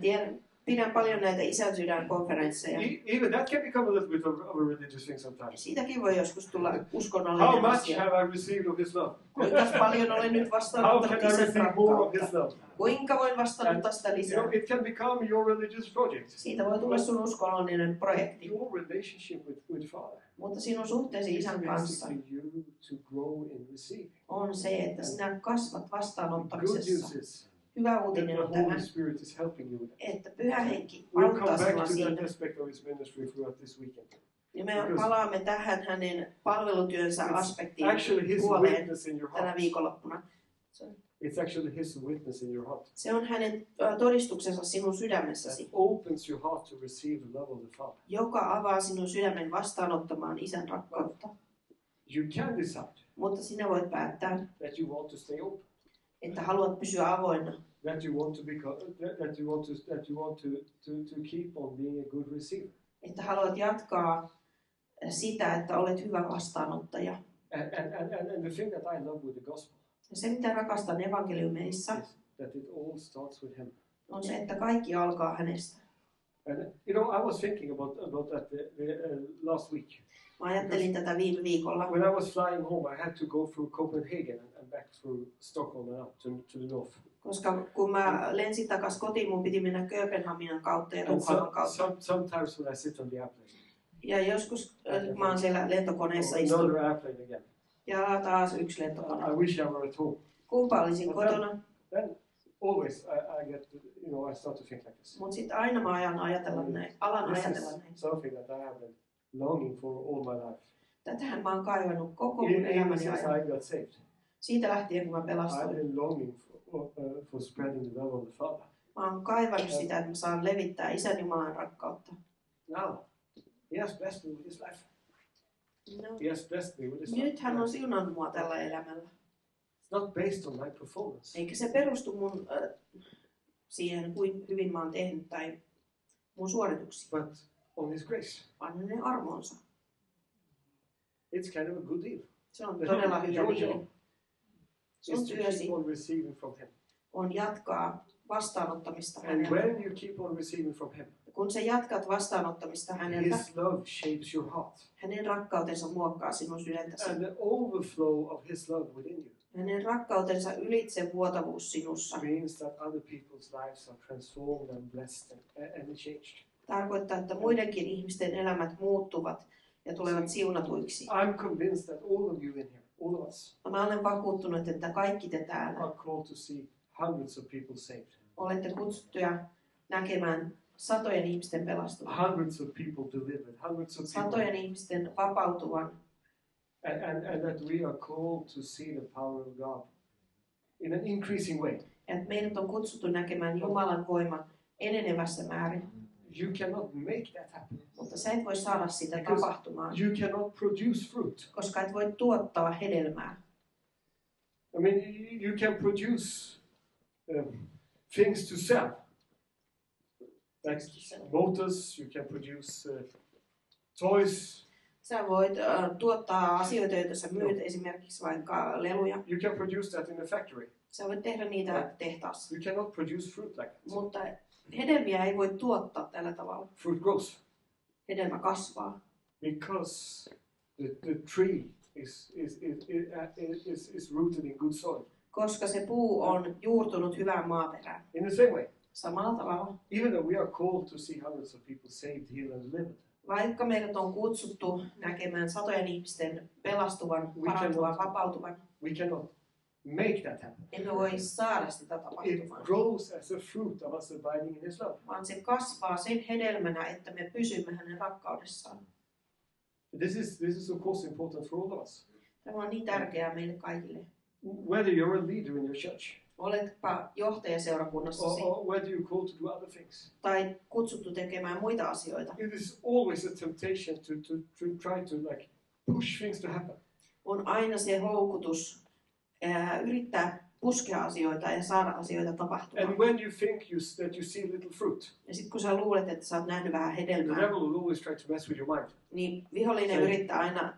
pidän paljon näitä isän sydän konferensseja. Even that can become a little bit of a religious thing sometimes. Siitäkin voi joskus tulla How uskonnollinen much asia. have I received of His love? Kuinka paljon olen nyt How vastaanottanut can I isän receive more of His rakkautta? love? Kuinka voin vastaanottaa sitä lisää? It can become your religious project. Siitä voi tulla sun uskonnollinen projekti. Your relationship with Father Mutta sinun suhteesi is isän kanssa basically you to grow in receiving. on se, että sinä kasvat The good vastaanottamisessa. news is Hyvä that uutinen the on tämä, Holy Spirit is helping you with that. että Pyhä Henki We'll auttaa come back sinua to that siinä. aspect of His ministry throughout this weekend. Ja me palaamme tähän hänen palvelutyönsä aspektiin Actually, His puoleen witness in your tänä heart. viikonloppuna. It's actually His witness in your heart Se on hänen todistuksensa sinun that sydämessäsi, opens your heart to receive the love of the Father. joka avaa sinun sydämen vastaanottamaan isän rakkautta. You can decide Mutta sinä voit päättää, that you want to stay open, että haluat pysyä avoinna, that you want to keep on being a good receiver. että haluat jatkaa sitä, että olet hyvä vastaanottaja. And the thing that I love with the gospel Ja se, mitä rakastan evankeliumeissa, is that it all starts with Him. on se, että kaikki alkaa hänestä. And I was thinking about that last week. Mä ajattelin tätä viime viikolla. When I was flying home, I had to go through Copenhagen and back through Stockholm and up to the north. Koska kun mä lensin takaisin kotiin, mun piti mennä Kööpenhaminan kautta ja Tukholman kautta. Sometimes when I sit on the airplane, Ja joskus mä oon siellä lentokoneessa istunut. another airplane again. Ja taas yksi lentokone. I wish I were at home. Kumpa olisin kotona. Then always I get, I start to think like this. Mutta sitten aina mä alan ajatella This näin. is something that I have been longing for all my life. Tätähän mä oon kaivannut koko mun Even elämäni since ajan. I got saved, Siitä lähtien, kun mä I've pelastuin. been longing for spreading the love of the Father. Mä oon kaivannut sitä, että mä saan levittää Isän Jumalan rakkautta. Now, He has blessed me with His life. No. He has blessed me with His life. Nyt hän on siunannut mua tällä elämällä. It's not based on my performance. Eikä se perustu mun siihen, kuin hyvin mä oon tehnyt tai mun suorituksiin, But on His grace. vaan hänen armonsa. It's kind of a good deal. Se on todella hyvä Your deal. job Sun is to työsi keep on receiving from Him. on jatkaa vastaanottamista And häneltä. when you keep on receiving from Him, Kun sä jatkat vastaanottamista häneltä, His love shapes your heart. hänen rakkautensa muokkaa sinun sydäntäsi. And the overflow of His love within you Hänen rakkautensa ylitse vuotavuus sinussa means that other people's lives are transformed and blessed and changed. Tarkoittaa, että muidenkin ihmisten elämät muuttuvat ja tulevat siunatuiksi. I'm convinced that all of you in here, all of us, Mä olen vakuuttunut, että kaikki te täällä are called to see hundreds of people saved, olette kutsuttuja näkemään satojen ihmisten pelastuvan, hundreds of people delivered, hundreds of people, satojen ihmisten vapautuvan, and that we are called to see the power of God in an increasing way. ja että meidät on kutsuttu näkemään Jumalan voiman enenevässä määrin. You cannot make that happen. Mutta sä et voi saada sitä Because tapahtumaan, you cannot produce fruit. koska et voi tuottaa hedelmää. I mean, you can produce things to sell, like motors. You can produce toys. Sä voit tuottaa asioita, joita sä myyt, esimerkiksi vaikka leluja. You can produce that in a factory. Sä voit tehdä niitä tehtaassa. You cannot produce fruit like that. Mutta hedelmiä ei voi tuottaa tällä tavalla. Fruit grows Hedelmä kasvaa, because the tree is rooted in good soil. koska se puu on juurtunut hyvään maaperään. In the same way, Samalla tavalla, even though we are called to see hundreds of people saved, healed, and delivered, vaikka meidät on kutsuttu näkemään satojen ihmisten pelastuvan, parantuvan, vapautuvan, we cannot make that happen. emme voi saada sitä It tapahtumaan. grows as a fruit of us abiding in His love. Vaan se kasvaa sen hedelmänä, että me pysymme hänen rakkaudessaan. This is of course important for all of us. Tämä on niin tärkeää meille kaikille. Whether you're a leader in your church Oletpa johtaja seurakunnassasi or whether you're called to do other things, tai kutsuttu tekemään muita asioita. it is always a temptation to try to like push things to happen. On aina se houkutus yrittää puskea asioita ja saada asioita And tapahtumaan. when you think that you see little fruit, Ja sitten kun sä luulet, että sä oot nähnyt vähän the hedelmää, devil will always try to mess with your mind. niin vihollinen yrittää aina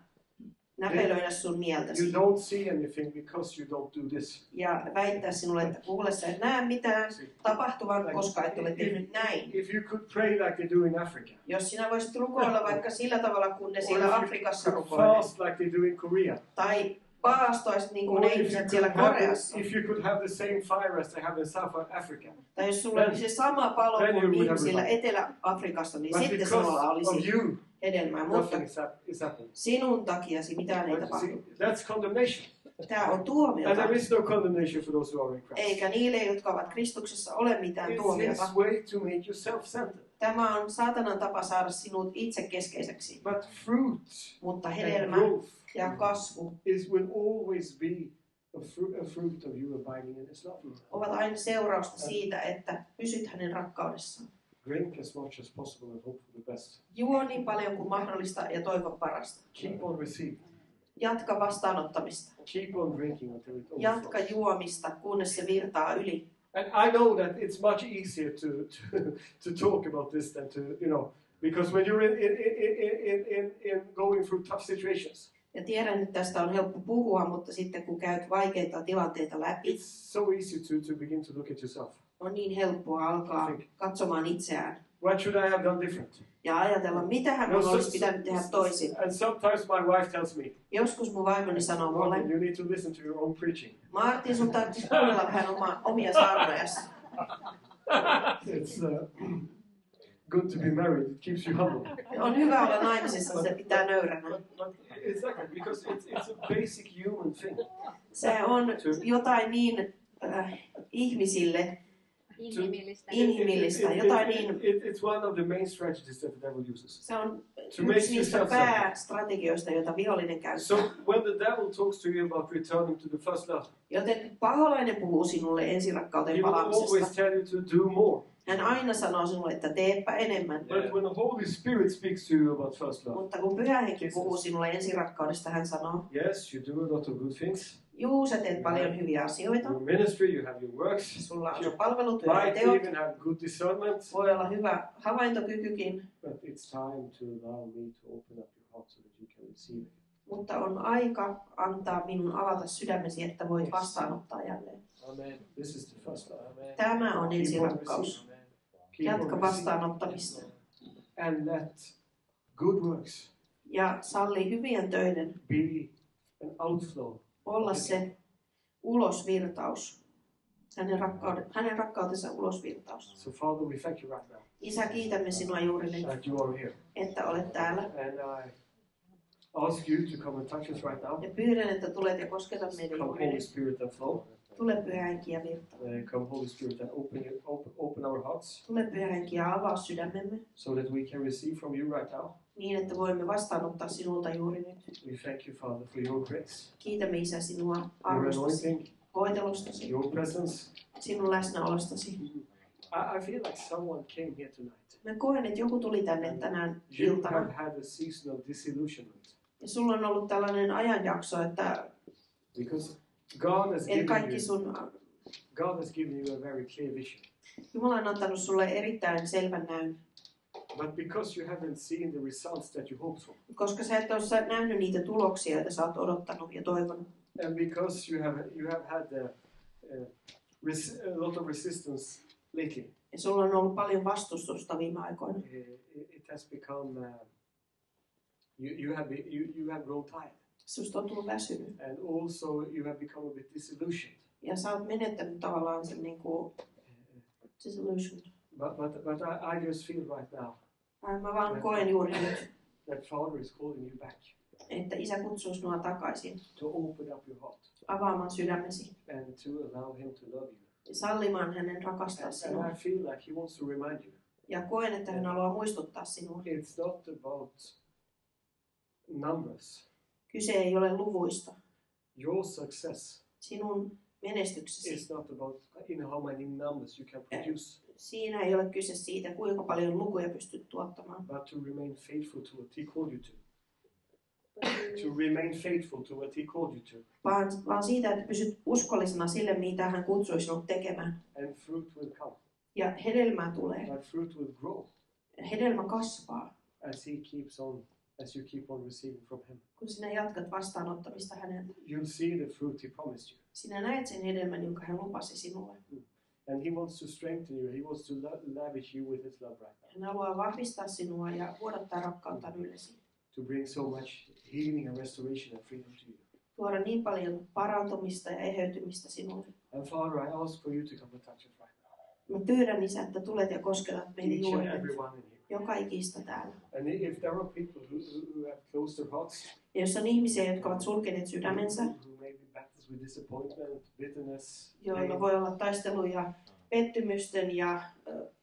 näpelöidä sun mieltäsi You don't see anything because you don't do this. ja väittää sinulle, että kuule sä et näe mitään tapahtuvan, koska et ole tehnyt näin. If you could pray like they do in Africa, Jos sinä voisit rukoilla vaikka sillä tavalla, kun ne or siellä if Afrikassa you could rukoilee, fast like they do in Korea, tai paastoisit niin kuin or ne if you ihmiset could siellä have Koreassa, if you could have the same fire as they have in South Africa, tai jos sulla olisi se sama palo then you kuin would have ihmisillä revival. Etelä-Afrikassa, niin but sitten sinulla because of olisi you, hedelmää, mutta nothing is happening. sinun takiasi mitään ei But you see, tapahdu. that's condemnation. Tämä on And tuomiota, there is no condemnation for those who are in Christ. eikä niille, jotka ovat Kristuksessa, ole mitään It's tuomiota. his way to make you self-centered. Tämä on saatanan tapa saada sinut itsekeskeiseksi, But fruit mutta and hedelmä growth ja kasvu will always be a fruit of you abiding in His love. ovat aina seurausta siitä, että pysyt hänen rakkaudessaan. Drink as much as possible and hope for the best. Juo niin paljon kuin mahdollista ja toivo parasta. Keep on receiving. Jatka vastaanottamista. Keep on drinking until it Jatka overflows. juomista, kunnes se virtaa yli. And I know that it's much easier to talk about this than to, because when you're in going through tough situations, Ja tiedän, että tästä on helppo puhua, mutta sitten kun käyt vaikeita tilanteita läpi, it's so easy to begin to look at yourself. on niin helppoa alkaa katsomaan itseään What should I have done different? ja ajatella, mitä hän olisi pitänyt tehdä toisin. And sometimes my wife tells me, Joskus mun vaimoni sanoo mulle, Martin, you need to listen to your own preaching. Martin, sun täytyisi kuunnella vähän omia saarnojasi. It's good to be married. It keeps you humble. On hyvä olla naimisissa, se pitää nöyränä. But exactly, because it's a basic human thing. Se on jotain niin ihmisille inhimillistä, jotain niin. It's one of the main strategies that the devil uses. Se on To make yksi niistä yourself päästrategioista, joita vihollinen käyttää. So when the devil talks to you about returning to the first love, Joten kun paholainen puhuu sinulle ensirakkauteen he will always palaamisesta, tell you to do more. hän aina sanoo sinulle, että teepä enemmän. But when the Holy Spirit speaks to you about first love, Mutta kun Pyhä Henki puhuu sinulle ensirakkaudesta, hän sanoo, yes, you do a lot of good things. juu, sä teet paljon hyviä asioita. Your ministry, you have your works. Sulla on You sun palvelutyö ja might teot. even have good discernment. Voi olla hyvä havaintokykykin, But it's time to allow me to open up your heart so that you can receive it. mutta on aika antaa minun avata sydämesi, että voit vastaanottaa jälleen. Amen. This is the first love. Amen. Tämä on Keep on ensirakkaus. receiving. Keep on Jatka receiving. vastaanottamista And let good works ja salli hyvien töiden be an outflow olla se ulosvirtaus hänen rakkautensa ulosvirtaus. So Father, we thank you right now Isä, kiitämme sinua juuri nyt, that you are here. että olet täällä. And I ask you to come and touch us right now. Ja pyydän, että tulet ja kosketat meitä Come juuri Holy nyt. Spirit and flow. Tule Pyhä Henki ja virtaa. Come Holy Spirit and open our hearts Tule Pyhä Henki ja avaa sydämemme so that we can receive from you right now. niin, että voimme vastaanottaa sinulta juuri nyt. We thank you, Father, for your grace, Kiitämme Isä sinua your armostasi, anointing, hoitelustasi, your presence. sinun läsnäolostasi. I feel like someone came here tonight. Mä koen, että joku tuli tänne tänään You iltana. have had a season of disillusionment Ja sulla on ollut tällainen ajanjakso, että because God has given kaikki you, God has given you a very clear vision. Jumala on antanut sulle erittäin selvän näyn. But because you haven't seen the results that you hoped for, Koska sä et ole nähnyt niitä tuloksia, joita sä oot odottanut ja toivonut. and because you have had a lot of resistance lately, Ja sulla on ollut paljon vastustusta viime aikoina. it has become you have grown tired, Susta on tullut väsynyt. and also you have become a bit disillusioned. Ja sä oot menettänyt tavallaan sen niinku disillusioned. But I just feel right now Mä vaan koen juuri nyt, that Father is calling you back että Isä kutsuu sinua takaisin to open up your heart avaamaan sydämesi and to allow Him to love you. ja sallimaan hänen rakastaa And sinua. I feel like He wants to remind you. Ja koen, että hän haluaa muistuttaa sinua. It's not about numbers. Kyse ei ole luvuista. Your success Sinun menestyksesi. is not about in how many numbers you can produce, Siinä ei ole kyse siitä, kuinka paljon lukuja pystyt tuottamaan, but to remain faithful to what He called you to. To remain faithful to what He called you to. vaan siitä, että pysyt uskollisena sille, mitä hän kutsui sinut tekemään. And fruit will come. Ja hedelmää tulee. But fruit will grow Hedelmä kasvaa, as you keep on receiving from Him. kun sinä jatkat vastaanottamista häneltä. You'll see the fruit He promised you. Sinä näet sen hedelmän, jonka hän lupasi sinulle. And He wants to strengthen you. He wants to lavish you with His love right now. Hän haluaa vahvistaa sinua ja vuodattaa rakkautta yllesi. To bring so much healing and restoration and freedom to you. Tuoda niin paljon parantumista ja eheytymistä sinulle. And Father, I ask for you to come and touch us right now. Mä pyydän, Isä, että tulet ja kosketat meitä Each juuri and nyt. every one in here. Joka ikistä täällä. And if there are people who have closed their hearts, Ja jos on ihmisiä, jotka ovat sulkeneet sydämensä, who maybe battles with disappointment, bitterness, joilla pain, voi olla taisteluja pettymysten ja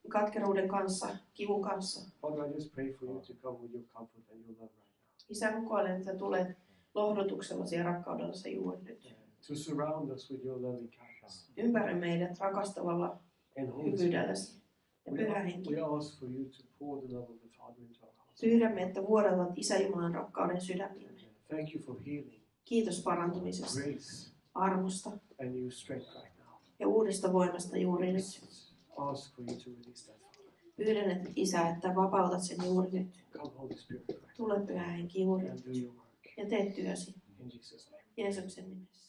katkeruuden kanssa, kivun kanssa. Father, I just pray for you to come with your comfort and your love right now. Isä, rukoilen, että tulet lohdutuksellasi ja rakkaudellasi juuri nyt. To surround us with your loving kindness. Ympäröi meidät rakastavalla And Holy Spirit, hyvyydelläsi. Ja Pyhä Henki. we ask for you to pour the love of the Father into our hearts. Pyydämme, että vuodatat Isä Jumalan rakkauden sydämiimme. Thank you for healing, Kiitos parantumisesta, grace, armosta and new strength right now. ja uudesta voimasta juuri nyt. Ask for you to release that, Father. Pyydän, että Isä, että vapautat sen juuri nyt. Come, Holy Spirit, right Tule Pyhä Henki juuri now, nyt and do your work. ja tee työsi In Jesus' name. Jeesuksen nimessä.